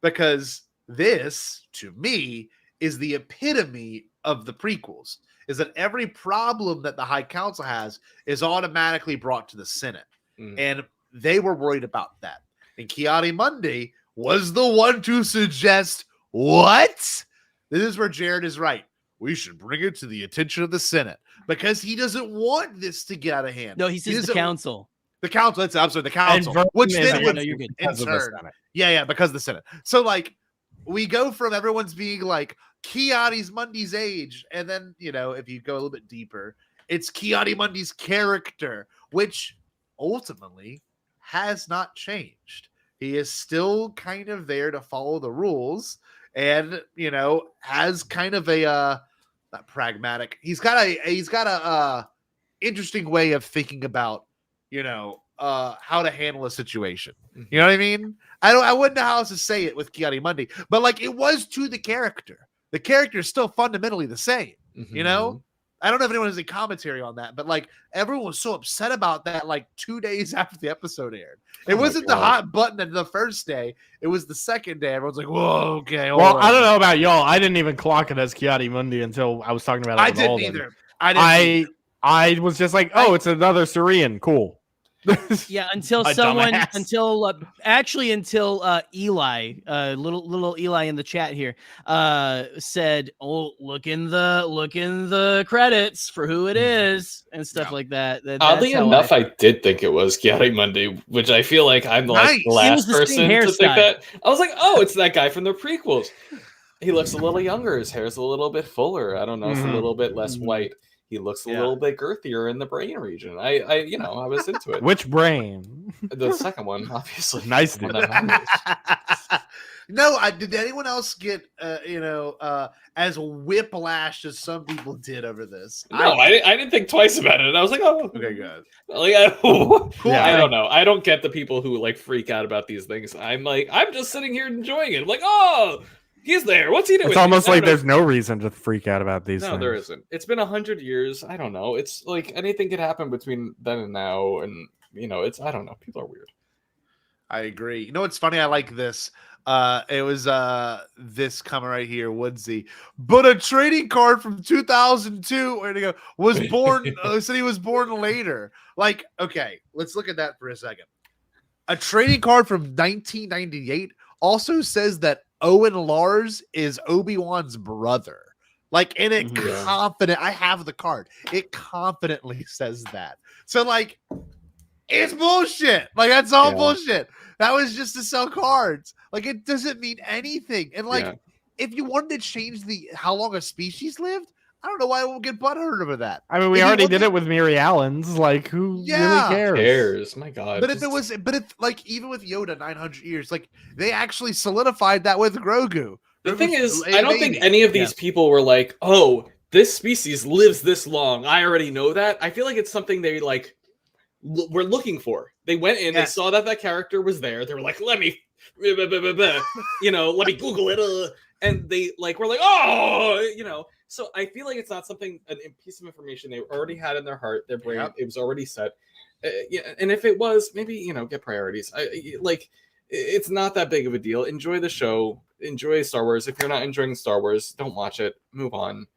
because this, to me, is the epitome of the prequels, is that every problem that the High Council has is automatically brought to the Senate. And they were worried about that. And Ki-Adi-Mundi was the one to suggest, what? This is where Jared is right. We should bring it to the attention of the Senate because he doesn't want this to get out of hand. No, he says the council. The council. I'm sorry, the council. Which then would in turn. Yeah, because of the Senate. So like we go from everyone's being like Ki-Adi-Mundi's age, and then if you go a little bit deeper, it's Ki-Adi-Mundi's character, which ultimately has not changed. He is still kind of there to follow the rules. And has kind of a not pragmatic. He's got a interesting way of thinking about how to handle a situation. You know what I mean? I wouldn't know how else to say it with Ki-Adi-Mundi, but like it was to the character. the character is still fundamentally the same. Mm-hmm. You know, I don't know if anyone has any commentary on that, but like everyone was so upset about that like 2 days after the episode aired. It wasn't the hot button at the first day; it was the second day. Everyone's like, "Whoa, okay." Well, I don't know about y'all. I didn't even clock it as Chiari Mundi until I was talking about it. I with didn't Alden. either. I was just like, oh, it's another Syrian. Cool. Yeah, until A someone, dumbass. until Eli, little Eli in the chat here, said, "Oh, look in the credits for who it is and stuff like that." Oddly enough, I did think it was Chiari Mundi, which I feel like I'm like the last person to think that. I was like, oh, it's that guy from the prequels. He looks a little younger. His hair's a little bit fuller. I don't know, it's a little bit less white. He looks a little bit girthier in the brain region. I was into it. Which brain? The second one, obviously. Nice. No, did anyone else get as whiplashed as some people did over this? No, I didn't think twice about it. I was like, oh, okay, good. Like, Cool. I don't know. I don't get the people who like freak out about these things. I'm just sitting here enjoying it. I'm like, oh, he's there. What's he doing? It's almost like there's no reason to freak out about these things. No, there isn't. It's been 100 years. I don't know. It's like anything could happen between then and now. And, I don't know. People are weird. I agree. You know what's funny? I like this. It was this comment right here, Woodsy. But a trading card from 2002, where'd it go? Was born, said he was born later. Like, okay, let's look at that for a second. A trading card from 1998 also says that Owen Lars is Obi-Wan's brother. Like, and it I have the card. It confidently says that. So, like, it's bullshit. Like, that's all bullshit. That was just to sell cards. Like, it doesn't mean anything. And, like, if you wanted to change how long a species lived, I don't know why I won't get butthurt over that. I mean, we already did it with Miri Allen's. Like, who really cares? My God. But like, even with Yoda, 900 years, like, they actually solidified that with Grogu. The thing is, I don't think any of these people were like, oh, this species lives this long. I already know that. I feel like it's something they, like, were looking for. They went in, they saw that character was there. They were like, let me, let me Google it. And they, like, were like, oh, So I feel like it's not something, a piece of information they already had in their heart, their brain. It was already set. And if it was, maybe, get priorities. It's not that big of a deal. Enjoy the show. Enjoy Star Wars. If you're not enjoying Star Wars, don't watch it. Move on.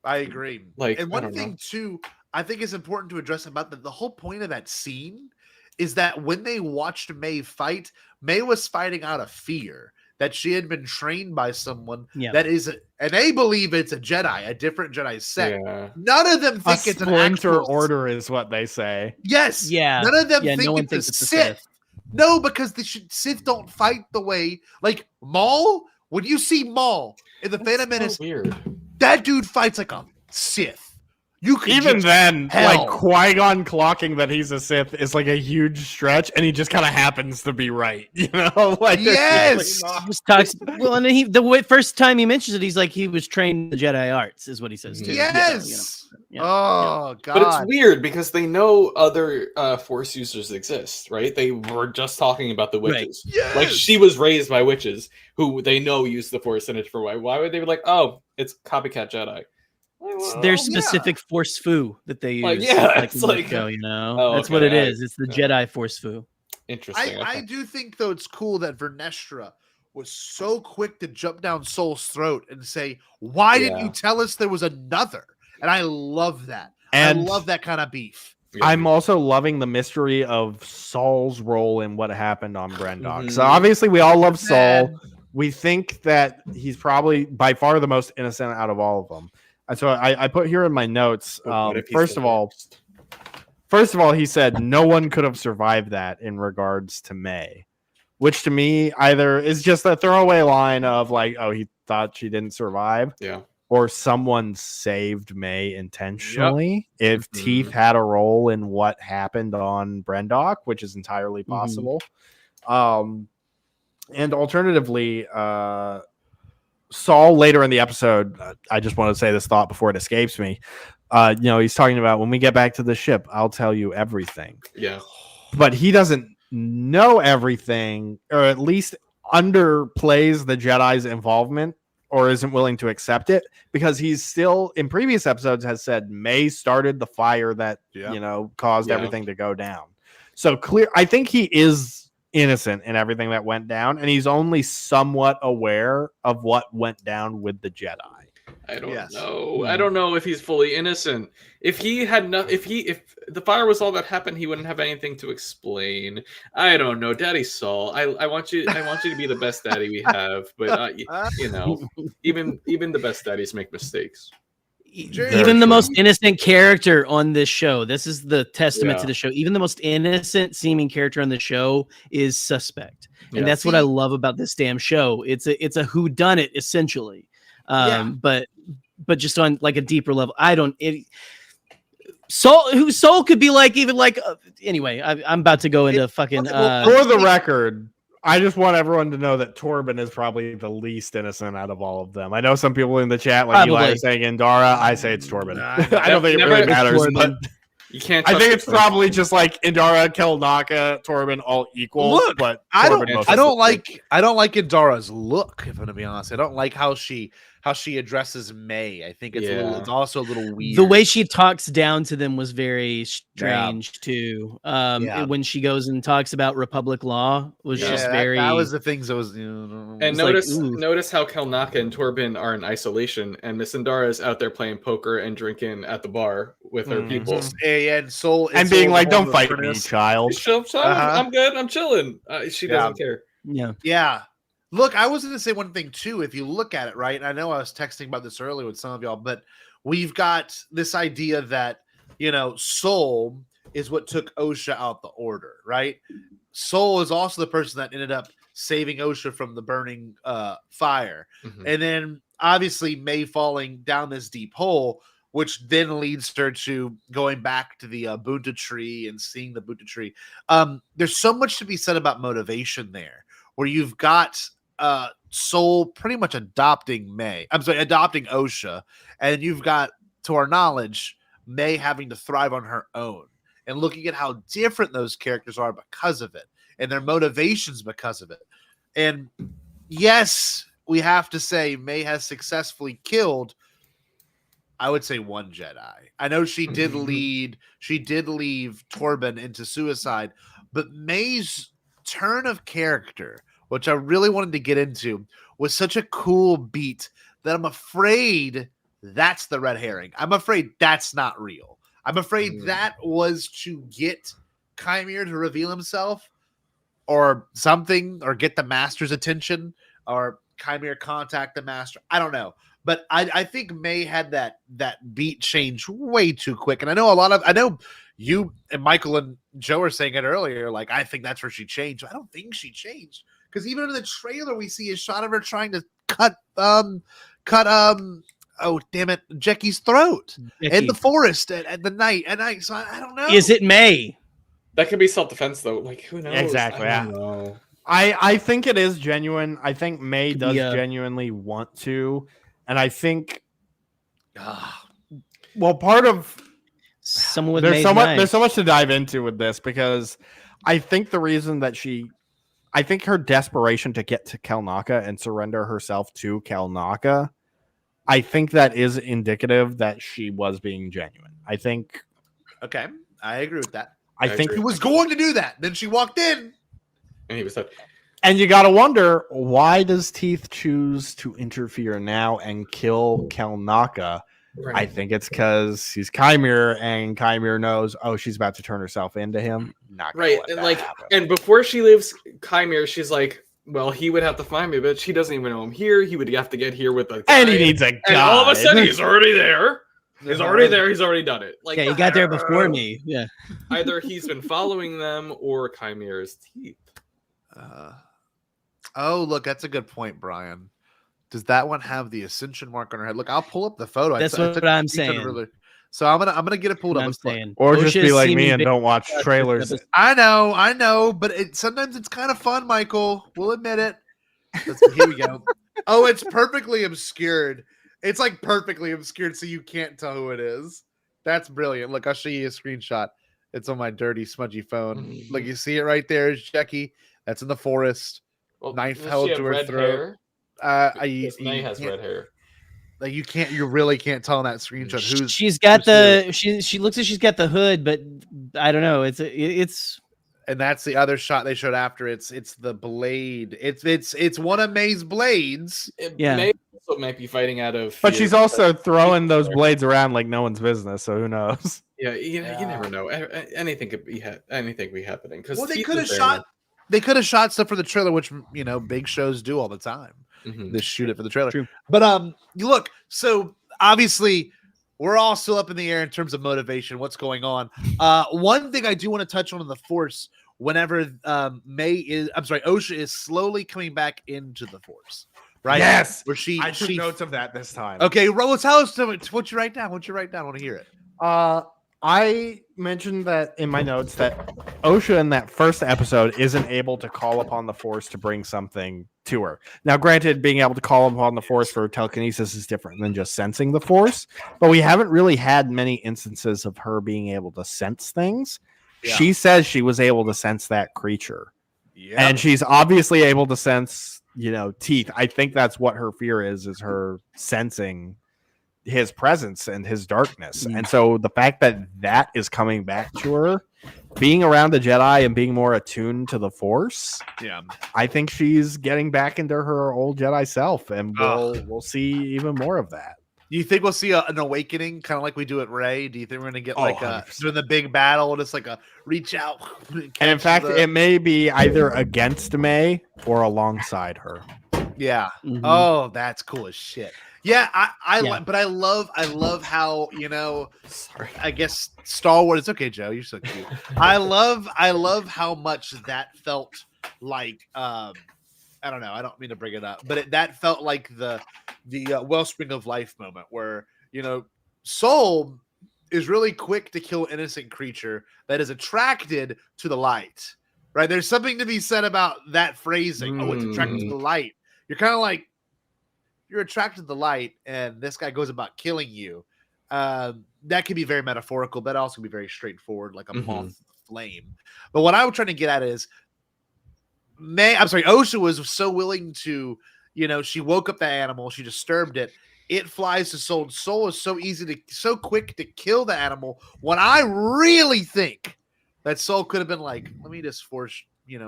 I agree. Like, and one thing too, I think is important to address about the whole point of that scene is that when they watched May fight, May was fighting out of fear that she had been trained by someone that is, and they believe it's a Jedi, a different Jedi sect. Yeah. None of them think it's an actual order, is what they say. Yes. Yeah. None of them think it's a Sith. No, because the Sith don't fight the way, like, Maul. When you see Maul in the Phantom Menace, weird. That dude fights like a Sith. You can even then, like, Qui-Gon clocking that he's a Sith is like a huge stretch, and he just kind of happens to be right, Like, yes, just talks. Well, and the first time he mentions it, he's like he was trained in the Jedi arts, is what he says too. Yes. Oh God! But it's weird because they know other Force users exist, right? They were just talking about the witches. Right. Yes. Like, she was raised by witches who they know use the Force in a different way. Why would they be like, oh, it's copycat Jedi? It's their specific Force foo that they use. Like, it's like, show, that's what it is. It's the Jedi Force foo. Interesting. I do think, though, it's cool that Vernestra was so quick to jump down Soul's throat and say, why didn't you tell us there was another? And I love that. And I love that kind of beef. I'm also loving the mystery of Saul's role in what happened on Brendok. So obviously we all love Saul. We think that he's probably by far the most innocent out of all of them. And so I put here in my notes, first of all, he said no one could have survived that in regards to May, which to me either is just a throwaway line of like, oh, he thought she didn't survive. Yeah. Or someone saved May intentionally. Yep. If Teeth had a role in what happened on Brendok, which is entirely possible. And alternatively, Saul later in the episode, I just want to say this thought before it escapes me. He's talking about when we get back to the ship, I'll tell you everything. Yeah. But he doesn't know everything, or at least underplays the Jedi's involvement or isn't willing to accept it, because he's still in previous episodes has said May started the fire that caused everything to go down. So I think he is innocent in everything that went down, and he's only somewhat aware of what went down with the Jedi. I don't know. I don't know if he's fully innocent. If he had if the fire was all that happened, he wouldn't have anything to explain. I don't know, Daddy Saul. I want you to be the best daddy we have, but even the best daddies make mistakes. Even the most innocent character on this show. This is the testament to the show. Even the most innocent seeming character on the show is suspect, and that's what I love about this damn show. It's a whodunit essentially. But just on like a deeper level, Soul could be like even like anyway. I'm about to go into fucking. For the record, I just want everyone to know that Torben is probably the least innocent out of all of them. I know some people in the chat, like Eli, are saying Indara. I say it's Torben. I don't think it really matters, but you can't. I think it's probably just like Indara, Kelnaka, Torben, all equal. Look, but I don't like Indara's look. If I'm gonna be honest, I don't like how she addresses May. I think it's also a little weird. The way she talks down to them was very strange too. When she goes and talks about Republic law was just very. That was the things that was. And notice how Kelnaka and Torben are in isolation, and Miss Indara is out there playing poker and drinking at the bar with her people. And Soul and being like, "Don't fight me, child." I'm good. I'm chilling. She doesn't care. Yeah. Look, I was going to say one thing too. If you look at it, right, and I know I was texting about this earlier with some of y'all, but we've got this idea that, Soul is what took Osha out the order, right? Soul is also the person that ended up saving Osha from the burning fire. Mm-hmm. And then obviously May falling down this deep hole, which then leads her to going back to the Bunta tree and seeing the Bunta tree. There's so much to be said about motivation there, where you've got Soul pretty much adopting Osha, and you've got, to our knowledge, May having to thrive on her own, and looking at how different those characters are because of it, and their motivations because of it. And yes, we have to say May has successfully killed, I would say, one Jedi. I know she did leave Torben into suicide, but May's turn of character, which I really wanted to get into, was such a cool beat that I'm afraid that's the red herring. I'm afraid that's not real. I'm afraid that was to get Chimere to reveal himself or something, or get the Master's attention, or Chimere contact the Master. I don't know. But I think May had that beat change way too quick. And I know you and Michael and Joe are saying it earlier, like, I think that's where she changed. I don't think she changed. Because even in the trailer, we see a shot of her trying to cut Jackie's throat in the forest at night. So I don't know. Is it May? That could be self-defense, though. Like, who knows? Exactly. I don't know. I think it is genuine. I think May does genuinely want to. And I think, part of someone with there's so much to dive into with this, because I think the reason that I think her desperation to get to Kelnaka and surrender herself to Kelnaka, I think that is indicative that she was being genuine. I think. Okay, I agree with that. I think he was going to do that. Then she walked in, and he was like, and you got to wonder, why does Teeth choose to interfere now and kill Kelnaka? Right. I think it's because he's Chimere, and Chimere knows, she's about to turn herself into him. Not right, and and before she leaves Chimere, she's like, well, he would have to find me, but she doesn't even know I'm here. He would have to get here with a guy. And he needs a guy. And all of a sudden, he's already there. He's already there. He's already done it. Like, he got there before me. Yeah. Either he's been following them, or Chimere's Teeth. Look, that's a good point, Brian. Does that one have the ascension mark on her head? Look, I'll pull up the photo. That's what I'm saying. So I'm gonna get it pulled up. Or just be like me and don't watch trailers. I know, but sometimes it's kind of fun, Michael. We'll admit it. Here we go. It's perfectly obscured. It's like perfectly obscured, so you can't tell who it is. That's brilliant. Look, I'll show you a screenshot. It's on my dirty, smudgy phone. Look, you see it right there. Is Jackie. That's in the forest. Knife held to her throat. May has red hair. Like you really can't tell in that screenshot who's. She's got she looks like she's got the hood, but I don't know. It's and that's the other shot they showed after. It's the blade. It's one of May's blades. May also might be fighting out of. But she's also throwing those blades around like no one's business. So who knows? Yeah, you never know. Anything could be happening. Because they could have shot. They could have shot stuff for the trailer, which big shows do all the time. Mm-hmm. They shoot it for the trailer. True. But you look. So obviously, we're all still up in the air in terms of motivation. What's going on? One thing I do want to touch on in the Force. Whenever Osha is slowly coming back into the Force, right? Yes. Where I took notes of that this time. Okay, Ro, tell us what you write down. What you write down? I want to hear it. I mentioned that in my notes that Osha in that first episode isn't able to call upon the Force to bring something to her. Now, granted, being able to call upon the Force for telekinesis is different than just sensing the Force, but we haven't really had many instances of her being able to sense things. Yeah. She says she was able to sense that creature. Yeah. And she's obviously able to sense, teeth. I think that's what her fear is her sensing his presence and his darkness. And so the fact that is coming back to her, being around the Jedi and being more attuned to the Force, I think she's getting back into her old Jedi self, and we'll see even more of that. Do you think we'll see an awakening, kind of like we do at Rey? Do you think we're going to get during the big battle, just like a reach out? And in fact, it may be either against May or alongside her. Yeah. Mm-hmm. Oh, that's cool as shit. Yeah, but I love how Sorry. I guess Star Wars. It's okay, Joe. You're so cute. I love how much that felt like. I don't know. I don't mean to bring it up, but that felt like the wellspring of life moment where Soul is really quick to kill innocent creature that is attracted to the light. Right? There's something to be said about that phrasing. Oh, it's attracted to the light. You're kind of like you're attracted to the light, and this guy goes about killing you. That can be very metaphorical, but also can be very straightforward, like a moth flame. But what I'm trying to get at is. Osha was so willing to, she woke up the animal, she disturbed it. It flies to Soul. Soul is so quick to kill the animal. When I really think that Soul could have been like, let me just force,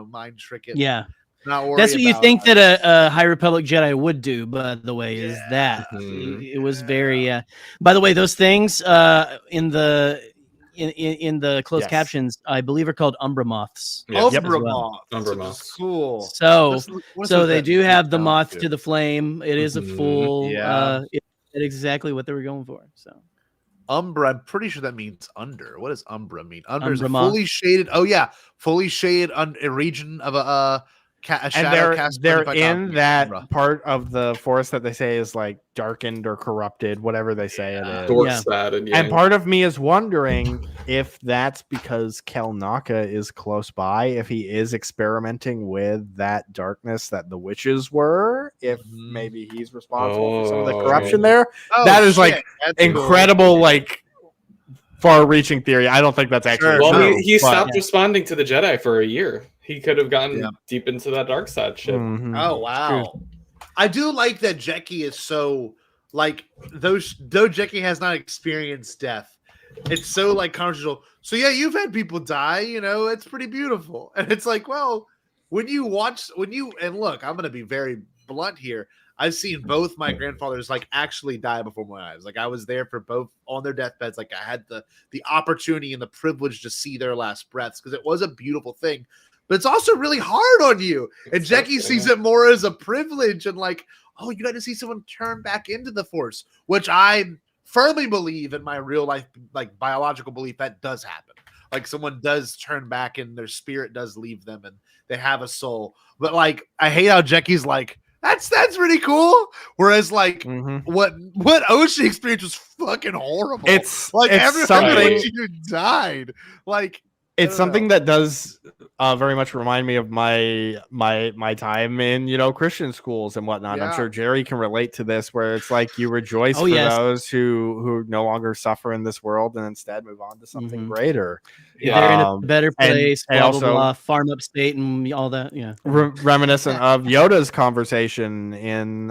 mind trick it. Yeah. Not worry. That's what you think that a High Republic Jedi would do, by the way, is that. It was very, by the way, those things in the closed captions, I believe, are called Umbra moths. Umbra moths. Umbra moths. Cool. So they do have the moth to the flame. It is a full. It's exactly what they were going for. So Umbra, I'm pretty sure that means under. What does Umbra mean? Under is a fully shaded. Oh yeah, fully shaded a region of a shadow cast. They're in that part of the forest that they say is like darkened or corrupted, whatever they say it is. Dork sad and part of me is wondering if that's because Kel Naka is close by, if he is experimenting with that darkness that the witches were, if maybe he's responsible for some of the corruption there. That is like incredible, like far-reaching theory. I don't think that's actually true. He stopped responding to the Jedi for a year. He could have gotten deep into that dark side shit. Oh wow! I do like that Jeki is so like though Jeki has not experienced death. It's so like controversial. So yeah, you've had people die. It's pretty beautiful, and it's like, well, and look, I'm gonna be very blunt here. I've seen both my grandfathers like actually die before my eyes. Like I was there for both on their deathbeds. Like I had the opportunity and the privilege to see their last breaths because it was a beautiful thing. But it's also really hard on you. And Jeki sees it more as a privilege and like, oh, you got to see someone turn back into the Force, which I firmly believe in my real life, like biological belief that does happen. Like someone does turn back and their spirit does leave them and they have a soul. But like, I hate how Jeki's like, that's pretty cool. Whereas like what Osha experienced was fucking horrible. It's like everyone you died. Like It's something that does very much remind me of my time in Christian schools and whatnot. I'm Yeah. sure Jerry can relate to this, where it's like you rejoice Oh, for yes. those who no longer suffer in this world and instead move on to something greater. Yeah, they're in a Um, better and- place. and blah also- blah blah. Farm upstate and all that. Yeah. Reminiscent of Yoda's conversation in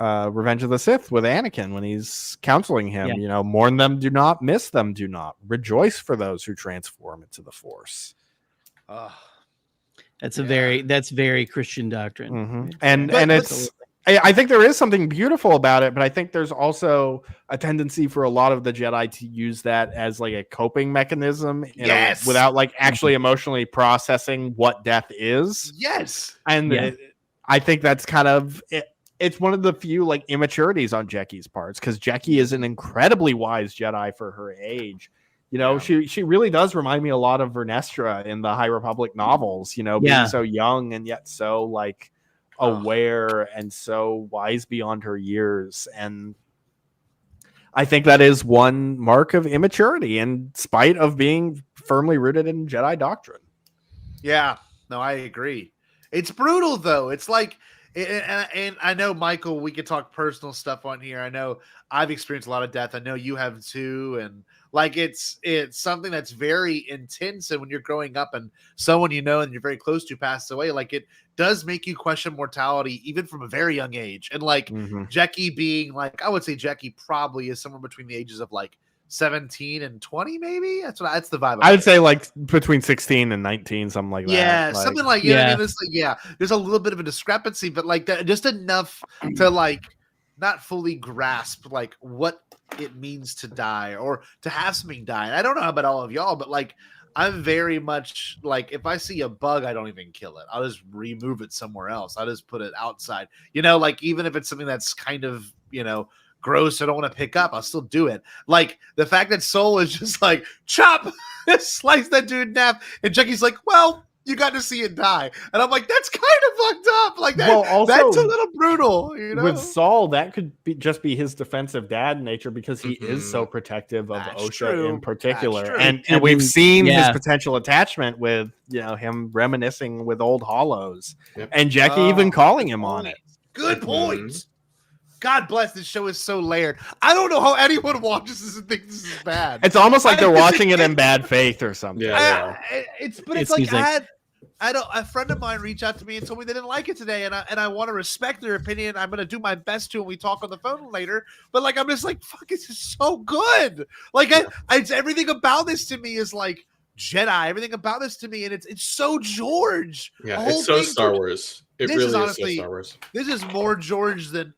Revenge of the Sith with Anakin when he's counseling him. Yeah. Mourn them, do not miss them, do not rejoice for those who transform into the Force. That's Yeah. that's very Christian doctrine. Mhm. It's, And But- it's I think there is something beautiful about it, but I think there's also a tendency for a lot of the Jedi to use that as like a coping mechanism Yes. without like actually emotionally processing what death is. Yes. And Yeah. I think that's kind of it's one of the few like immaturities on Jekkie's parts, because Jekkie is an incredibly wise Jedi for her age. Yeah. She really does remind me a lot of Vernestra in the High Republic novels, Yeah. being so young and yet so like Oh. aware and so wise beyond her years. And I think that is one mark of immaturity, in spite of being firmly rooted in Jedi doctrine. Yeah. No, I agree. It's brutal though. It's like, and I know, Michael, we could talk personal stuff on here. I know I've experienced a lot of death. I know you have too. And like, it's something that's very intense. And when you're growing up and someone and you're very close to passed away, like it does make you question mortality, even from a very young age. And like Jekkie being like, I would say Jekkie probably is somewhere between the ages of like 17 and 20, maybe. That's the vibe. I would say like between 16 and 19, something like that. Yeah, Like, something like what I mean. It's like, there's a little bit of a discrepancy, but like that, just enough to like not fully grasp like what it means to die or to have something die. And I don't know about all of y'all, but like I'm very much like, if I see a bug, I don't even kill it. I'll just remove it somewhere else. I'll just put it outside. Like even if it's something that's kind of gross, I don't want to pick up, I'll still do it. Like the fact that Soul is just like chop, slice that dude in half, and Jekkie's like, well, you got to see it die, and I'm like, that's kind of fucked up. Like that, Well, also, that's a little brutal. With Saul, that could just be his defensive dad nature, because he is so protective of That's Osha true. in particular, That's true. and we've seen his Yeah. potential attachment with him reminiscing with old Hollows, Yep. and Jekkie even calling him on it. Good point. God bless, this show is so layered. I don't know how anyone watches this and thinks this is bad. It's almost like they're watching it in bad faith or something. Yeah. It's It like seems like- I don't. A friend of mine reached out to me and told me they didn't like it today, and I want to respect their opinion. I'm gonna do my best to when we talk on the phone later. But like, I'm just like, fuck, this is so good. Like, it's everything about this to me is like Jedi. Everything about this to me, and it's so George. Yeah, The whole it's so thing, Star George. Wars. It This really is is honestly- so Star Wars. This is more George than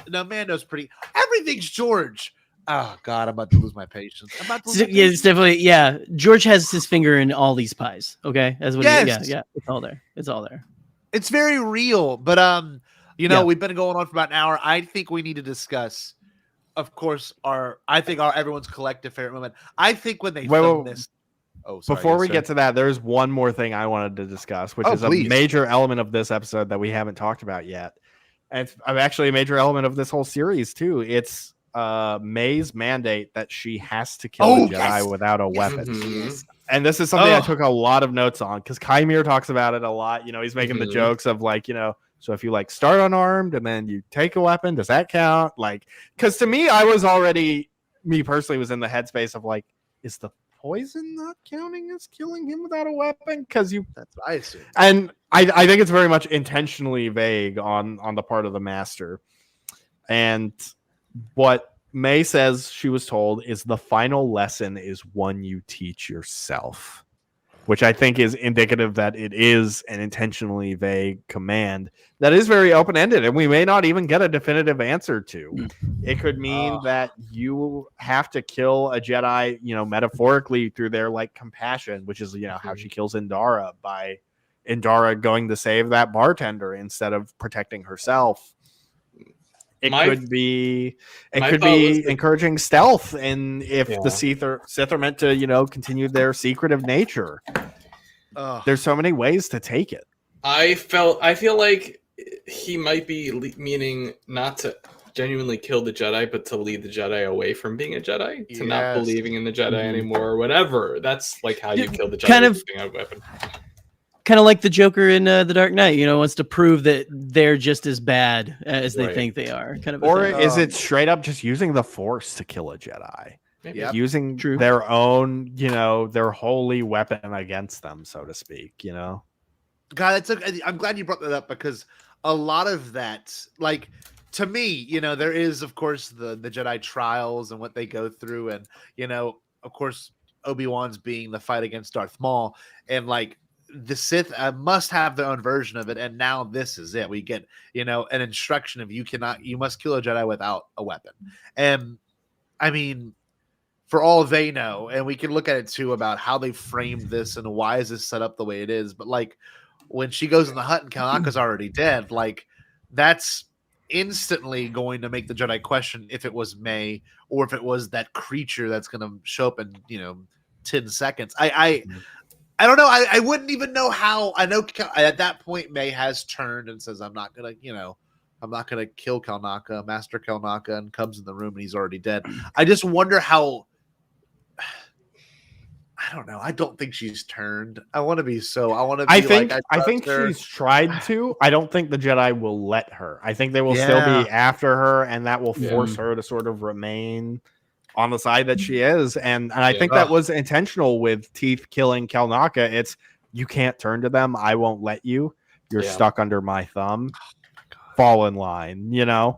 no. Mando's pretty. Everything's George. Oh God, I'm about to lose my patience. I'm about to lose my Yeah, it's definitely George has his finger in all these pies. Okay, that's what. Yes. Yeah, it's all there. It's all there. It's very real, but Yeah. we've been going on for about an hour. I think we need to discuss, of course, our everyone's collective favorite moment. I think when they filmed this. Oh, sorry, Before yes, we sir. get to that, there's one more thing I wanted to discuss, which Oh, is please. a major element of this episode that we haven't talked about yet. And it's actually a major element of this whole series, too. It's May's mandate that she has to kill a Jedi yes. without a weapon. Mhm. And this is something I Oh. took a lot of notes on, because Kymir talks about it a lot. He's making the Mhm. jokes of like, so if you like start unarmed and then you take a weapon, does that count? Like, because to me, me personally was in the headspace of like, is the poison not counting as killing him without a weapon? Because That's what I assume. and I think it's very much intentionally vague on the part of the master. And what May says she was told is the final lesson is one you teach yourself, which I think is indicative that it is an intentionally vague command that is very open-ended, and we may not even get a definitive answer to. It could mean that you have to kill a Jedi, metaphorically through their like compassion, which is how she kills Indara, by Indara going to save that bartender instead of protecting herself. It could be encouraging stealth, and if the Sith are meant to continue their secretive nature. There's so many ways to take it. I feel like he might be meaning not to genuinely kill the Jedi, but to lead the Jedi away from being a Jedi, to not Yes. believing in the Jedi anymore, or whatever. That's like how you kill the Jedi. Kind of- with using a weapon. Kind of like the Joker in The Dark Knight, wants to prove that they're just as bad as they Right. think they are. Kind of, Or a thing. is it straight up just using the Force to kill a Jedi? Maybe. Yep. Using True. their own, their holy weapon against them, so to speak, God, I'm glad you brought that up because a lot of that, like, to me, there is, of course, the Jedi trials and what they go through, and of course, Obi-Wan's being the fight against Darth Maul, and like the Sith must have their own version of it, and now this is it. We get an instruction of you must kill a Jedi without a weapon, and I mean, for all they know, and we can look at it too about how they framed this and why is this set up the way it is, but like when she goes in the hut and Kalnaka's already dead, like that's instantly going to make the Jedi question if it was May or if it was that creature that's going to show up in 10 seconds. I don't know. I wouldn't even know how. I know at that point May has turned and says, I'm not gonna kill Kalnaka, Master Kalnaka, and comes in the room and he's already dead. I just wonder how. I don't know. I don't think she's turned. I want to be. I think trust her. she's tried to. I don't think the Jedi will let her. I think they will still Yeah. be after her, and that will Yeah. force her to sort of remain on the side that she is. And I think that was intentional with Teeth killing Kalnaka. It's you can't turn to them. I won't let you. You're Yeah. stuck under my thumb. Fall in line, Yeah.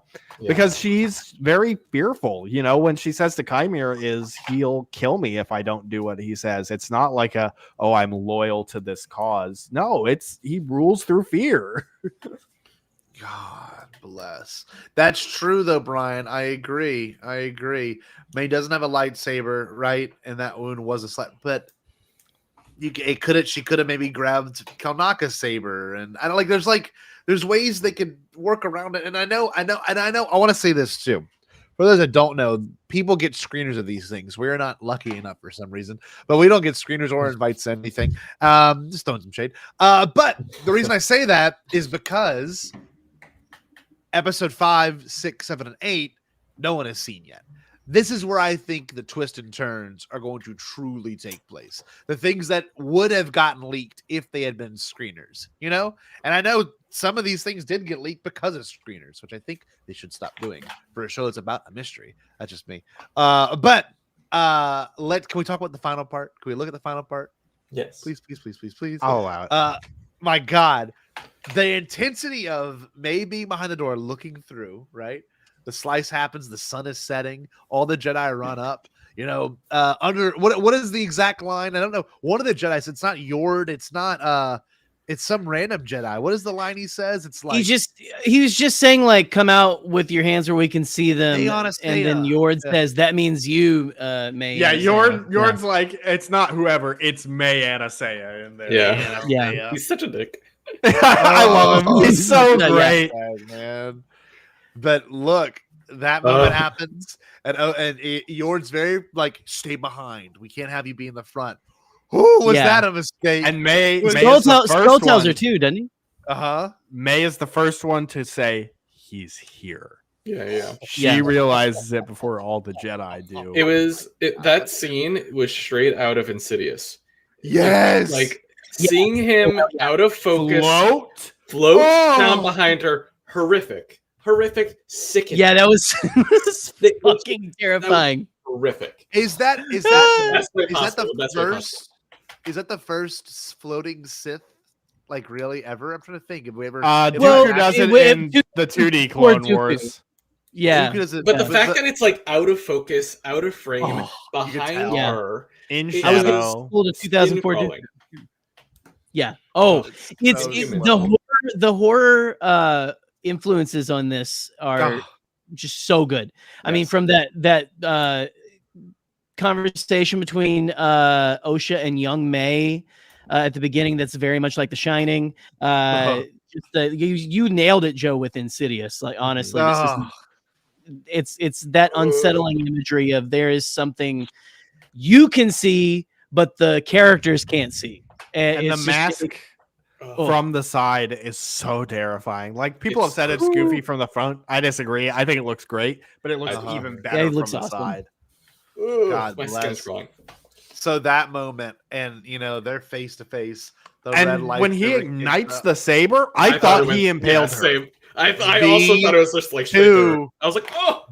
because she's very fearful. When she says to Chimere is he'll kill me if I don't do what he says. It's not like I'm loyal to this cause. No, it's he rules through fear. God bless. That's true though, Brian. I agree. May doesn't have a lightsaber, right? And that wound was a slap, but she could have maybe grabbed Kalnaka's saber, and I don't there's ways they could work around it. And I want to say this too. For those that don't know, people get screeners of these things. We're not lucky enough for some reason, but we don't get screeners or invites to anything. Just throwing some shade. But the reason I say that is because episode 5, 6, 7, and 8, no one has seen yet. This is where I think the twists and turns are going to truly take place. The things that would have gotten leaked if they had been screeners, And I know some of these things did get leaked because of screeners, which I think they should stop doing for a show that's about a mystery. That's just me. But can we talk about the final part? Can we look at the final part? Yes. Please. I'll allow it. My God, the intensity of May being behind the door, looking through, right? The slice happens. The sun is setting. All the Jedi run up. Under what is the exact line? I don't know. One of the Jedi says it's not Yord. It's not. It's some random Jedi. What is the line he says? It's like he was just saying like, come out with your hands where we can see them. And then Yord says that means you, May. Yeah, Yord's like it's not whoever. It's May Anasea in there. Yeah. He's such a dick. I love him. He's so Yeah. great. man. But look, that moment happens, and Yord's very like, stay behind. We can't have you be in the front. Who was that a mistake? And May Skull is the first tells one. her too, doesn't he? May is the first one to say he's here. Yeah. She realizes it before all the Jedi do. That scene was straight out of Insidious. Yes, Like seeing him out of focus, float down behind her, horrific, sickening. Yeah, that was fucking terrifying. Horrific. Is that the first floating Sith? Like really ever? I'm trying to think. If we ever, Dooku does it in the 2D Clone Wars. Yeah, but the fact that it's like out of focus, out of frame, behind her in I was shadow. in 2014. Yeah. Oh, it's the horror influences on this are just so good. I mean, from that conversation between Osha and young May at the beginning, that's very much like The Shining. You nailed it, Joe, with Insidious. Like honestly, it's that unsettling imagery of there is something you can see, but the characters can't see. And the mask. from the side is so terrifying. Like people have It's said it's goofy from the front. I disagree. I think it looks great, but it looks Uh-huh. even Yeah, better it from looks the awesome. side. God my bless. skin's crawling. So that moment, and they're face to face. The red And light when he saber ignites kicks up. the saber, I thought thought it he went- impaled yeah, her. Same. I also thought it was just like straight through. I was like, oh.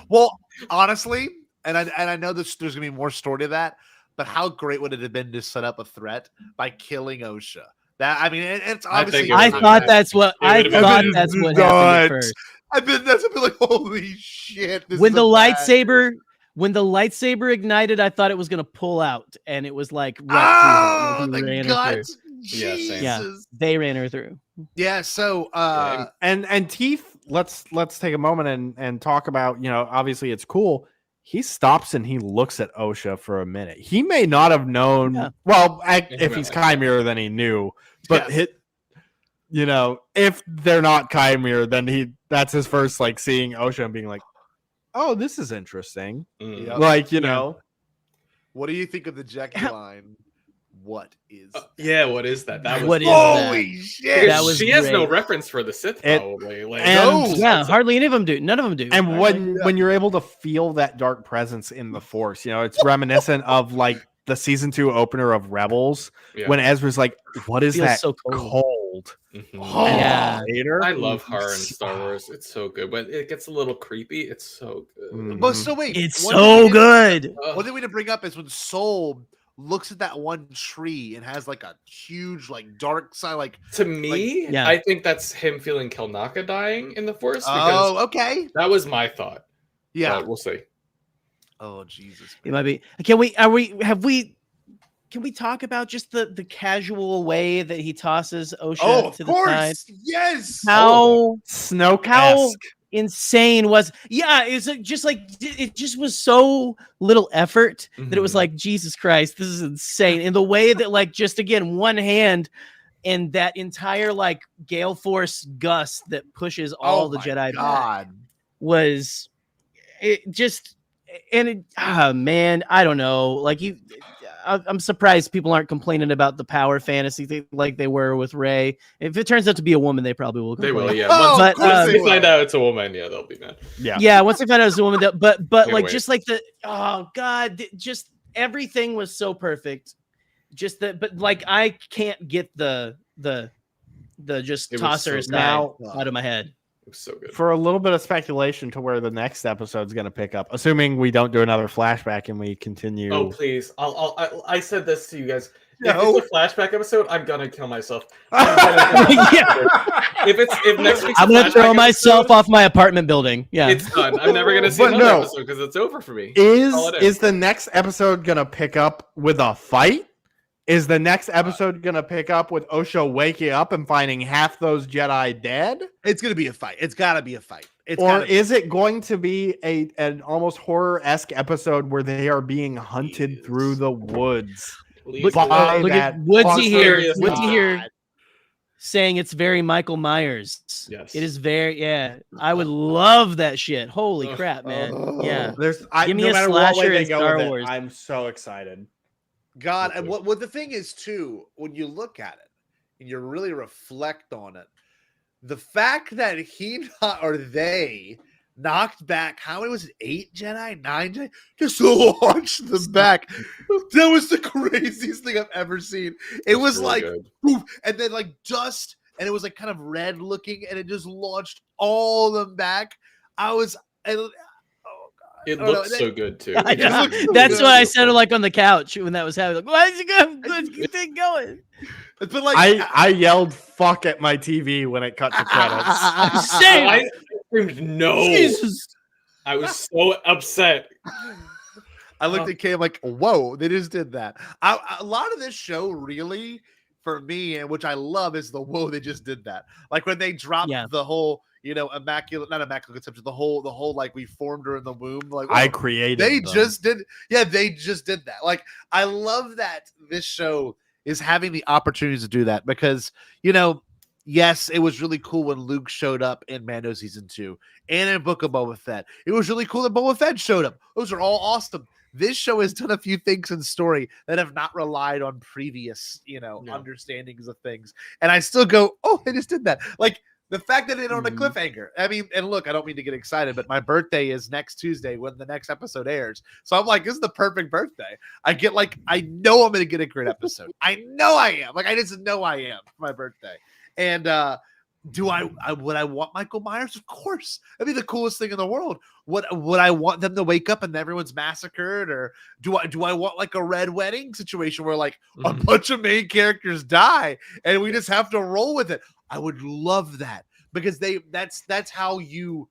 Well, honestly, and I know there's gonna be more story to that, but how great would it have been to set up a threat by killing OSHA? That I mean, it's I obviously. think it I would've thought been- that's what it I would've been thought bad. that's what happened at first. I bet that's be like, holy shit! This When is the a bad- lightsaber ignited, I thought it was gonna pull out, and it was like right Ah, through her. He the ran her through. guts! Yeah, same. Yeah. Jesus. They ran her through. Yeah. So, And Teeth, let's take a moment and talk about, obviously it's cool. He stops and he looks at OSHA for a minute. He may not have known. Yeah. Well, He if might he's like Chimera, then he knew. But Yes. if they're not Chimera, then that's his first like seeing OSHA and being like, "Oh, this is interesting." Mm. Yep. Like Yeah. what do you think of the Jackie line? What is? Yeah, what is that? That was What is that? Holy shit! Because That was she has no great. reference for the Sith, It- probably. Like, and- No. Yeah, hardly any of them do. None of them do. And Hardly. when you're able to feel that dark presence in the Force, it's reminiscent of like the season 2 opener of Rebels yeah. when Ezra's like, "What is Feels that so cold. cold?" Mhm. Oh, Yeah. Vader? I love horror in Star Wars. It's so good, but it gets a little creepy. It's so good. Mm. But so wait, It's one so thing- good. One thing we didn't bring up is when Soul looks at that one tree and has like a huge, like dark side, like To me, yeah. I think that's him feeling Kelnaka dying in the Force. Because oh, okay, that was my thought. yeah. But we'll see. Oh Jesus, It might be. Can we talk about just the casual way that he tosses OSHA oh, of to the side? course, yes. How Snoke-esque. insane was? Yeah, it's just like it just was so little effort that it was Mhm. like, Jesus Christ, this is insane. In the way that like just again one hand and that entire like gale force gust that pushes all the my Jedi back God. was it just and it man, I don't know. Like I'm surprised people aren't complaining about the power fantasy thing like they were with Rey. If it turns out to be a woman, they probably will They complain. will, yeah. Oh, But, of course Once they they will. find out it's a woman, yeah, they'll be mad. Yeah. Yeah, once they found out it was a woman, but Can't like wait. just like oh god, just everything was so perfect. Just that, but like I can't get the just It was toss her so aside good. out of my head. It was so good. For a little bit of speculation to where the next episode's going to pick up, assuming we don't do another flashback and we continue. Oh please! I said this to you guys. No. If it's a flashback episode, I'm gonna kill myself. Yeah. If next week's I'm a gonna throw flashback myself episode, off my apartment building. Yeah, It's done. I'm never gonna see But another no. episode because it's over for me. Call it in. Is the next episode going to pick up with a fight? Is the next episode going to pick up with Osho waking up and finding half those Jedi dead? It's gonna be a fight. It's gotta be a fight. It's Or gotta be. is it going to be an almost horror-esque episode where they are being hunted Please. through the woods? Please Look, do. by look at that Woodsy here. serious Woodsy God. here saying it's very Michael Myers. Yes. It is very. Yeah, I would love that shit. Holy Ugh. crap, man! Oh. Yeah. Give me no a matter what way slasher they in go Star with it, Wars. I'm so excited. God, and Hopefully. what the thing is too, when you look at it and you really reflect on it, the fact that he not or they knocked back how many was it, 8 Jedi, 9 Jedi, just launched them back. That was the craziest thing I've ever seen. It was really like good. poof, and then like dust, and it was like kind of red looking, and it just launched all of them back. I was, and, oh god, It I don't know, looks so good too. I It know. looks so That's good. what I said like on the couch when that was happening. Like, why is it going? Let's keep it going. But like I yelled "fuck" at my TV when it cut to credits. Same. I screamed no. Jesus. I was so upset. I looked at Kay, I'm like, whoa, they just did that. A lot of this show really, for me, and which I love, is the whoa, they just did that. Like when they dropped Yeah. the whole, immaculate, not immaculate conception, the whole, like we formed her in the womb. Like I whoa, created. they them. just did, they just did that. Like I love that this show is having the opportunities to do that because, yes, it was really cool when Luke showed up in Mando season 2 and in Book of Boba Fett. It was really cool that Boba Fett showed up. Those are all awesome. this show has done a few things in story that have not relied on previous, understandings of things. And I still go, oh, they just did that. Like the fact that it on a cliffhanger. I mean, and look, I don't mean to get excited, but my birthday is next Tuesday when the next episode airs. So I'm like, this is the perfect birthday. I know I'm going to get a great episode. I know I am. Like, I just know I am for my birthday. And, would I want Michael Myers? Of course. That'd be the coolest thing in the world. Would I want them to wake up and everyone's massacred? Or do I want like a red wedding situation where like a bunch of main characters die and we just have to roll with it? I would love that because that's how you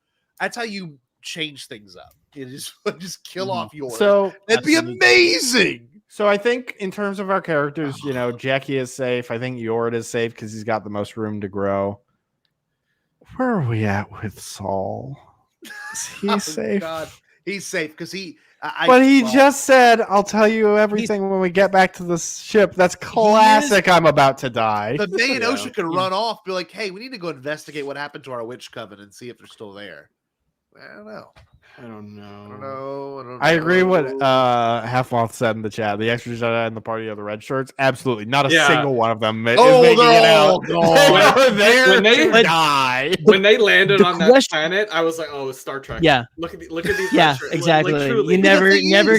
change things up. You just kill off yours. So that'd be amazing. So I think in terms of our characters, Jackie is safe. I think Yord is safe because he's got the most room to grow. Where are we at with Saul? Is he safe? God. He's safe because he just said, I'll tell you everything when we get back to the ship. That's classic. I'm about to die. But May and Osha could run off, be like, hey, we need to go investigate what happened to our witch coven and see if they're still there. I don't know. I don't know. I agree what Half-Moth said in the chat. The extra Jedi and the party of the red shirts. Absolutely. Not a single one of them is making it out. They were there when they die. When they landed on that planet, I was like, oh, it's Star Trek. Yeah. Look at these yeah, exactly. Like, you never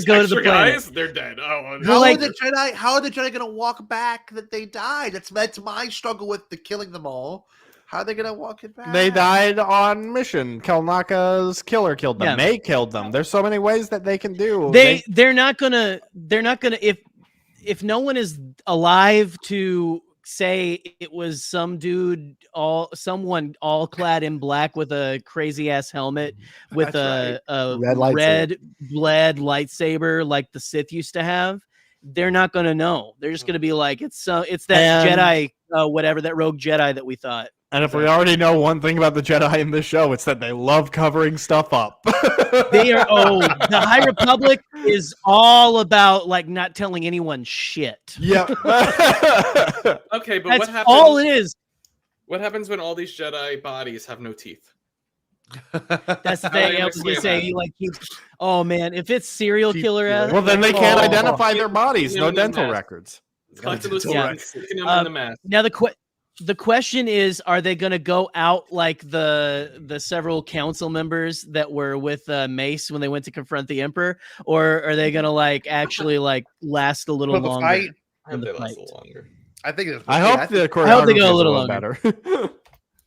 go to the planet. Guys, they're dead. Oh, how are the Jedi going to walk back that they died? That's my struggle with the killing them all. How are they gonna walk it back? They died on mission. Kelnaka's killer killed them. Yeah. May killed them. There's so many ways that they can do. They're not gonna if no one is alive to say it was someone all clad in black with a crazy ass helmet with a red bled lightsaber like the Sith used to have. They're not gonna know. They're just gonna be like, it's that Jedi, whatever, that rogue Jedi that we thought. And if we already know one thing about the Jedi in this show, it's that they love covering stuff up. The High Republic is all about like not telling anyone shit. Yeah. Okay, but that's what happens? All it is. What happens when all these Jedi bodies have no teeth? That's the thing. I was gonna say, oh man, if it's serial killer, well, then they can't identify their bodies. No dental records. Now the question is, are they going to go out like the several council members that were with Mace when they went to confront the Emperor, or are they going to like actually like last a little longer? I hope they last a little longer. I think. I hope they go a little longer. Better.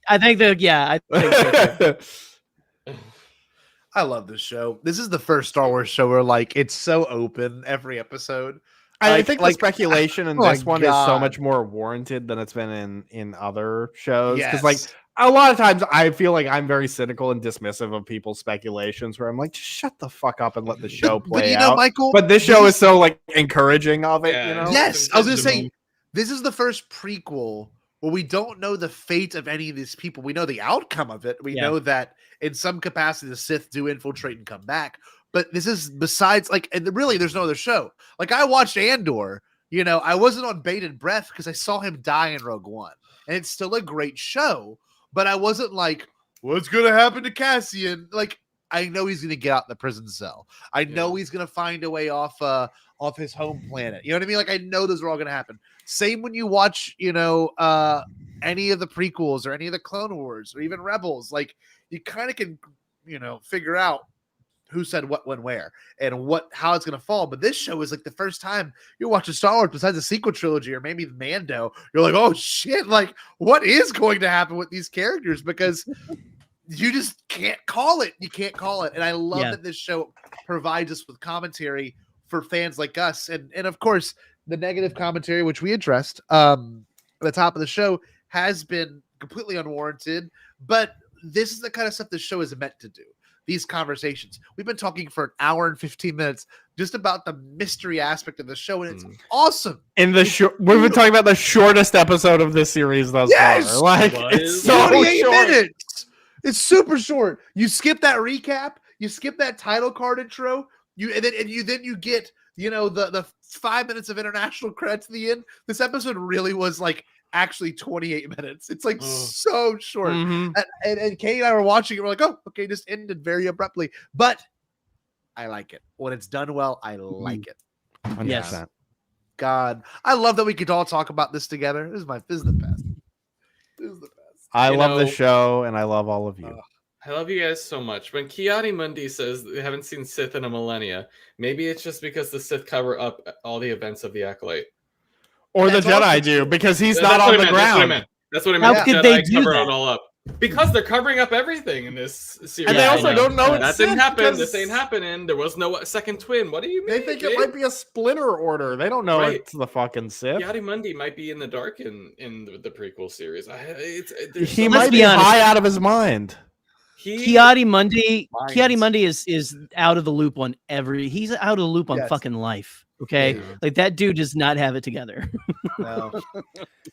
I think so too. I love this show. This is the first Star Wars show where like it's so open every episode. I think the speculation in this one is so much more warranted than it's been in other shows. Because like a lot of times I feel like I'm very cynical and dismissive of people's speculations where I'm like, just shut the fuck up and let the show play out. Michael, but this show is so like encouraging of it, Yes, I was gonna say this is the first prequel where we don't know the fate of any of these people. We know the outcome of it. We know that in some capacity the Sith do infiltrate and come back. But this is besides like, and really there's no other show. Like I watched Andor, I wasn't on bated breath because I saw him die in Rogue One. And it's still a great show, but I wasn't like, what's going to happen to Cassian? Like, I know he's going to get out the prison cell. I know he's going to find a way off his home planet. You know what I mean? Like, I know those are all going to happen. Same when you watch, any of the prequels or any of the Clone Wars or even Rebels. Like, you kind of can, figure out who said what, when, where, and how it's going to fall. But this show is like the first time you're watching Star Wars besides the sequel trilogy or maybe Mando. You're like, oh shit, like what is going to happen with these characters? Because you just can't call it. You can't call it. And I love that this show provides us with commentary for fans like us. And of course, the negative commentary, which we addressed at the top of the show, has been completely unwarranted. But this is the kind of stuff this show is meant to do. These conversations. We've been talking for an hour and 15 minutes just about the mystery aspect of the show, and it's awesome. We've been talking about the shortest episode of this series thus far. Like it's so 28 short. minutes. It's super short. You skip that recap, you skip that title card intro, you get the 5 minutes of international credits at the end. This episode really was like actually 28 minutes. It's like so short. And Kate and I were watching it. We're like, oh, okay, just ended very abruptly. But I like it. When it's done well, I like it. 100%. Yes. God, I love that we could all talk about this together. This is the best. This is the best. I You love know- the show, and I love all of you. I love you guys so much. When Kiadi Mundi says they haven't seen Sith in a millennia, maybe it's just because the Sith cover up all the events of the Acolyte. Or the That's also Jedi do, true. because he's That's not what on I the meant, that's what I ground. meant. That's what I How meant. could The they Jedi do cover that? it all up. Because they're covering up everything in this series. And they Yeah, also I know. don't know it's that Sith didn't happen. because This ain't happening. There was no second twin. What do you mean? They think it might be a splinter order. They don't know Right. it's the fucking Sith. Kiadi Mundi might be in the dark in the prequel series. There's He so might much- be honest. high out of his mind. Kiadi Mundi Minds. is out of the loop on he's out of the loop on Yes. fucking life. Okay. Yeah. Like that dude does not have it together. No.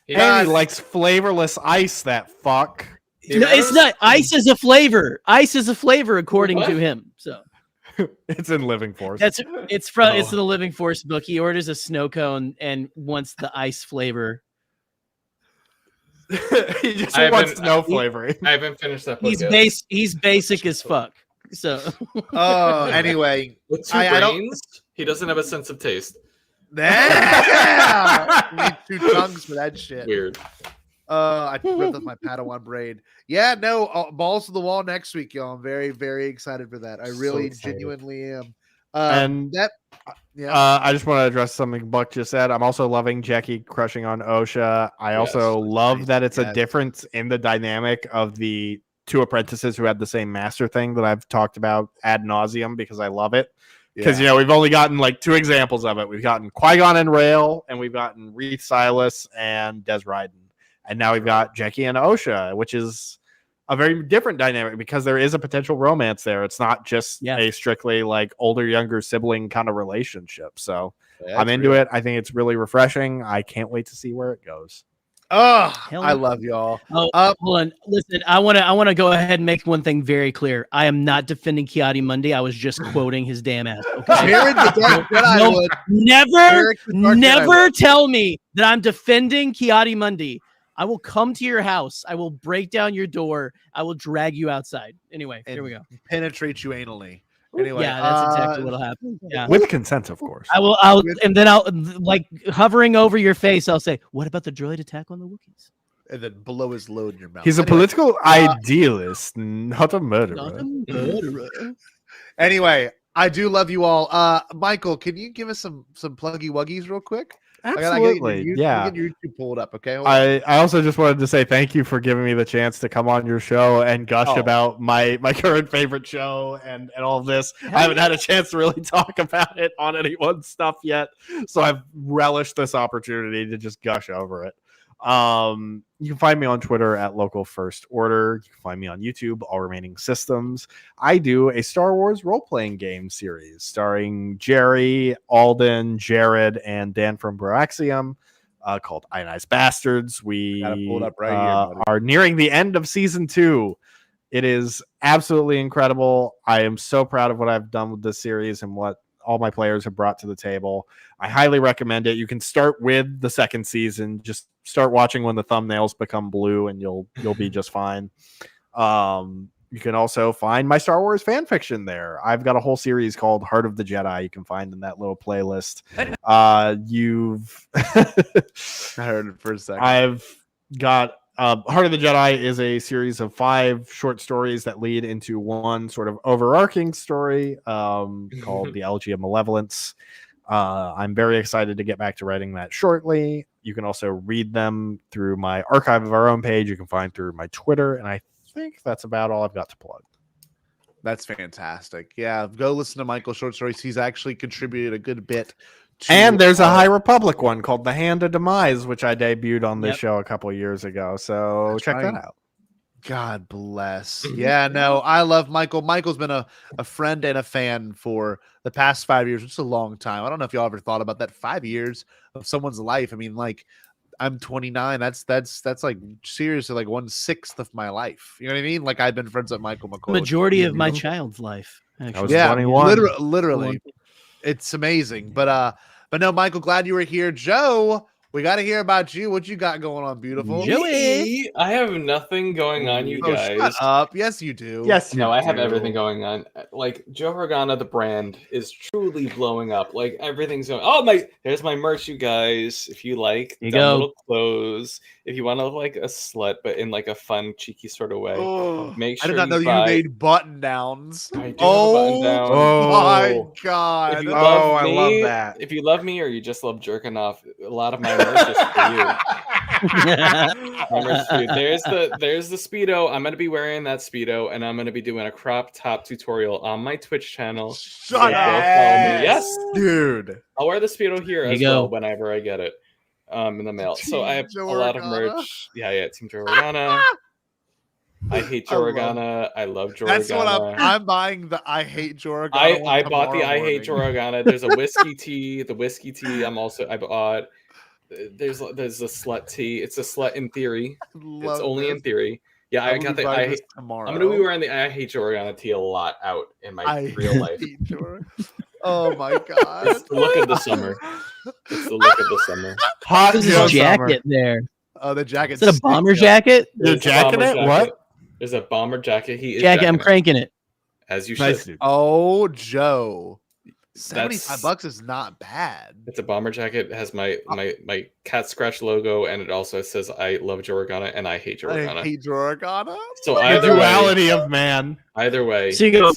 And he likes flavorless ice, that fuck. No, it's not. Ice is a flavor. Ice is a flavor according What? to him. So It's in Living Force. it's the Living Force book. He orders a snow cone and wants the ice flavor. He just I wants haven't- no flavoring. I haven't finished that book He's yet. he's basic as fuck. So Oh, anyway. With two I don't- brains, he doesn't have a sense of taste. Yeah. You need 2 tongues for that shit. Weird. I ripped off my Padawan braid. Yeah, no, balls to the wall next week, y'all. I'm very, very excited for that. I So really excited. genuinely am. And that, yeah, I just want to address something Buck just said. I'm also loving Jackie crushing on Osha. I also Yes. love that it's a Yes. difference in the dynamic of the 2 apprentices who had the same master thing that I've talked about ad nauseum because I love it. Because we've only gotten like 2 examples of it. We've gotten Qui-Gon and Rail, and we've gotten Reith Silas and Des Ryden. And now we've got Jackie and Osha, which is a very different dynamic because there is a potential romance there. It's not just a strictly like older, younger sibling kind of relationship. So I'm into it. I think it's really refreshing. I can't wait to see where it goes. Oh, Hell I yeah. love y'all. hold on. Listen, I want to go ahead and make one thing very clear. I am not defending Kiadi Mundi. I was just quoting his damn ass. Okay? Jared the Dark Jedi No, would. Never, Eric the Dark Jedi never tell me that I'm defending Kiadi Mundi. I will come to your house. I will break down your door. I will drag you outside. Anyway, here we go. Penetrate you anally. Anyway, Yeah, that's exactly what'll happen. Yeah. With consent, of course. And then I'll like hovering over your face. I'll say, "What about the droid attack on the Wookiees?" and then below his load in your mouth. He's a Anyway, political idealist, not a murderer. Not a murderer. Anyway, I do love you all. Michael, can you give us some pluggy wuggies real quick? Absolutely. Get your YouTube pulled up, okay? Hold on. I also just wanted to say thank you for giving me the chance to come on your show and gush Oh. about my current favorite show and all of this. I haven't had a chance to really talk about it on anyone's stuff yet, so I've relished this opportunity to just gush over it. You can find me on Twitter at Local First Order. You can find me on YouTube, All Remaining Systems. I do a Star Wars role-playing game series starring Jerry, Alden, Jared, and Dan from Broaxium called Ionized Bastards. We Got it pulled up right here, buddy. are nearing the end of season 2. It is absolutely incredible. I am so proud of what I've done with this series and what all my players have brought to the table. I highly recommend it. You can start with the second season. Just start watching when the thumbnails become blue and you'll be just fine. You can also find my Star Wars fan fiction there. I've got a whole series called Heart of the Jedi you can find in that little playlist. You've I heard it for a second. I've got Heart of the Jedi is a series of 5 short stories that lead into one sort of overarching story called The Elegy of Malevolence. I'm very excited to get back to writing that shortly. You can also read them through my Archive of Our Own page. You can find through my Twitter, and I think that's about all I've got to plug. That's fantastic. Yeah, go listen to Michael's short stories. He's actually contributed a good bit. To, And there's a High Republic one called The Hand of Demise, which I debuted on this Yep. show a couple years ago. So That's check right. that out. God bless. Yeah, no, I love Michael. Michael's been a friend and a fan for the past 5 years, which is a long time. I don't know if y'all ever thought about that. 5 years of someone's life. I mean, like, I'm 29. That's like seriously like 1/6 of my life. You know what I mean? Like, I've been friends with Michael McCoy. Majority of my child's life. Actually. was Yeah, 21. literally. It's amazing. But no, Michael, glad you were here. Joe, We got to hear about you. What you got going on, beautiful? Joey. I have nothing going on, you Oh, guys. shut up. Yes, you do. Yes, No, you I have do. everything going on. Like Joe Organa, the brand is truly blowing up. Like everything's going. Oh my! There's my merch, you guys. If you like Here you dumb go. little clothes, if you want to look like a slut but in like a fun, cheeky sort of way, Oh, make I sure did not know you buy. made button downs. I do have a Oh button-down. my Oh. If god. you Oh, love I me, love that. If you love me or you just love jerking off, a lot of my merch is for you. My merch is for you. There's the Speedo. I'm gonna be wearing that Speedo, and I'm gonna be doing a crop top tutorial on my Twitch channel. Shut So up. go follow me. Yes, Dude. I'll wear the Speedo here There you as go. well whenever I get it in the mail. So I have Team a lot of Joe merch. Yeah, Team Joe Organa. I hate Joe Organa. I love Joe That's what Organa. I'm buying the I hate Joragana. I bought the I hate Joe Organa. There's a whiskey tea. The whiskey tea I bought. There's a slut tea. It's a slut in theory. It's only in theory. Yeah, I got the I hate. tomorrow. I'm gonna be wearing the I hate Joe Organa tea a lot out in my real life. hate Jorah. Oh my god. It's the look of the summer. It's the look of the summer. Hot What's Joe his jacket Summer. there? Oh, the jacket. Is it a bomber jacket? You're There's a jacking bomber it? jacket. What? There's a bomber jacket. He is Jacket, I'm jacking it, cranking it. as you should. Nice, dude. Oh, Joe. That's- $75 is not bad. It's a bomber jacket. It has my cat scratch logo, and it also says I love Joe Organa and I hate Joe I Organa. hate Joragana. So The either way, duality of man. So you go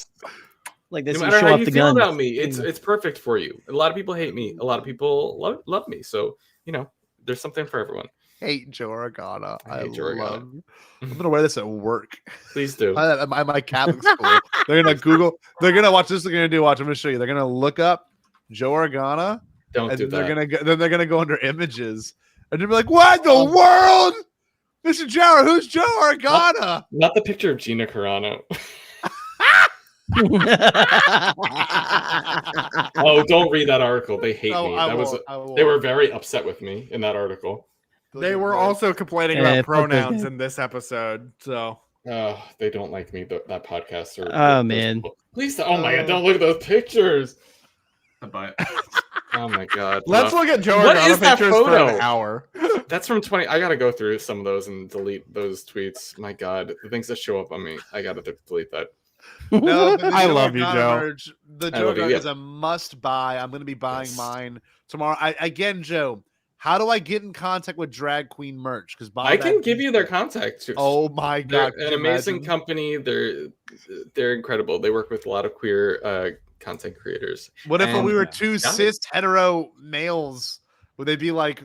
like this no and matter show how off you the feel gun. about me, it's perfect for you. A lot of people hate me. A lot of people love me. So there's something for everyone. Hate Joragana. I hate Joragana. love. I'm gonna wear this at work. Please do. My Catholic school. They're gonna Google. They're gonna watch this. They're gonna do. Watch. I'm gonna show you. They're gonna look up Joe Organa, Don't and do they're that. gonna they're gonna go under images, and they'll be like, "What in the world, Mr. Jarrett? Who's Joe Organa?" Not the picture of Gina Carano. Oh, don't read that article. They hate No, me. I That was. won't, I won't. They were very upset with me in that article. They were also complaining Yeah, about fuck those pronouns guys. in this episode. So They don't like me. That podcast. Oh, man. Please. Oh my god! Don't look at those pictures. But oh my god. let's No. look at Joe What Organa is that pictures for photo? an hour. That's from 20. I gotta go through some of those and delete those tweets. My god, the things that show up on me. I gotta delete that. No, but the I Joe love you, Organa Joe. merch, the I Joe love you, Organa yeah. is a must buy. I'm gonna be buying Yes. mine tomorrow. Again, Joe. How do I get in contact with Drag Queen merch? Because I can give you their contact. Oh my They're god! an amazing company. They're incredible. They work with a lot of queer content creators. What if we And- were two Got it. cis hetero males? Would they be like,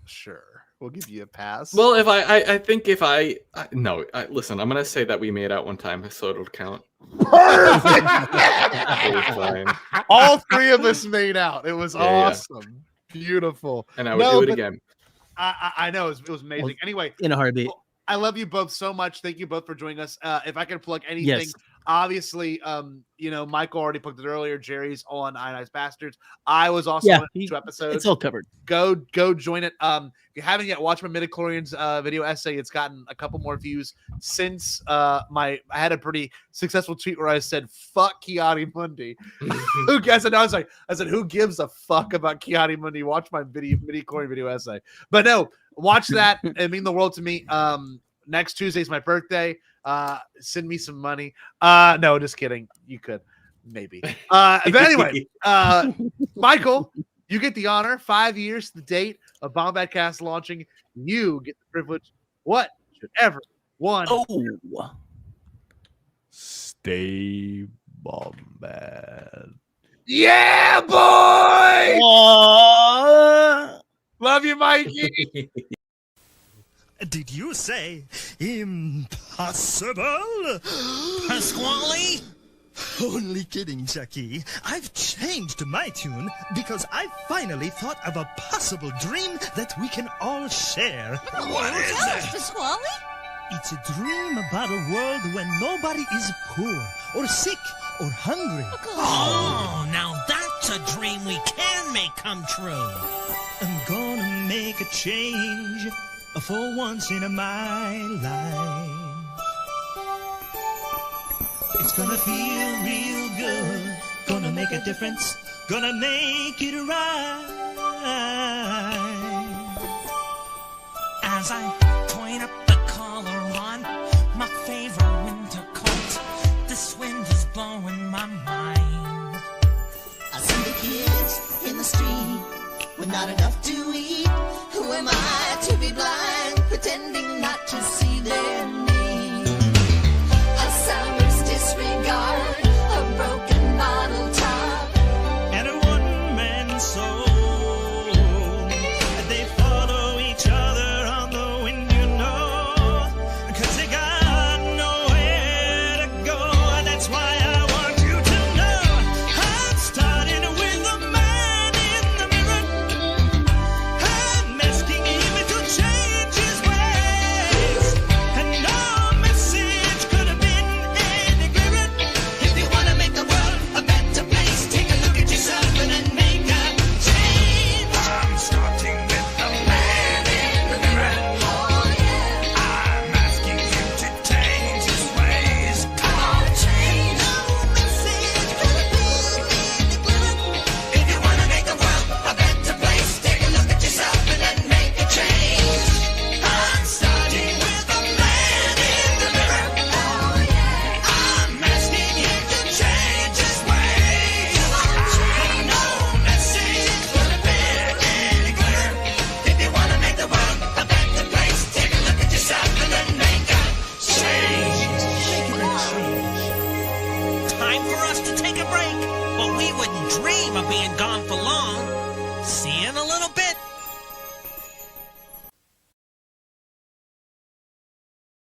sure, we'll give you a pass? Well, if I think if listen, I'm gonna say that we made out one time, so it'll count. It'll be fine. all three of us made out. It was Yeah, yeah. awesome, beautiful. And I would No, do it but again. I know it was amazing. Well, Anyway, in a heartbeat. I love you both so much. Thank you both for joining us. If I can plug anything, Yes. obviously, Michael already plugged it earlier. Jerry's on Ionized Bastards. I was also Yeah, on 2 episodes. It's all covered. Go join it. If you haven't yet watched my midichlorians video essay, it's gotten a couple more views since I had a pretty successful tweet where I said fuck Kiati Mundi. Who guess it? I said who gives a fuck about Kiati Mundi? Watch my midichlorian video essay. But no, watch that. It means the world to me. Next Tuesday's my birthday. Send me some money. No, just kidding. You could maybe. But anyway, Michael, you get the honor. 5 years to the date of Bombadcast launching. You get the privilege. What should everyone? Oh, Stay bombad. Yeah, boy. Love you, Mikey. Did you say impossible? Pasquale? Only kidding, Chucky. I've changed my tune because I finally thought of a possible dream that we can all share. What is it? Pasquale? It's a dream about a world when nobody is poor or sick or hungry. Oh, now that's a dream we can make come true. I'm gonna make a change for once in my life. It's gonna feel real good, gonna make a difference, gonna make it right. as I point up the collar on my favorite winter coat. This wind is blowing my mind. I see the kids in the street with not enough to eat. Who am I to be blind, pretending not to see their need? A soundless disregard, a broken bottle top, And a one-man soul. They follow each other on the wind, you know, 'cause they got nowhere to go. That's why I want you to know I'm starting with the man in the mirror. I'm asking him to change his ways, and no message could have been any clearer. If you wanna make the world a better place, take a look at yourself and then make a change. I'm starting with the man in the mirror. Oh yeah, I'm asking him to change his ways. come on, change. No message could have been any clearer. If you wanna make the world a better place, take a look at yourself and then make a change. I'm starting with the man in the mirror. Oh yeah, I'm asking him to change his ways. no message could have been any clearer. If you wanna make the world a better place, take a look at yourself and then make a change. Time for us to take a break, but we wouldn't dream of being gone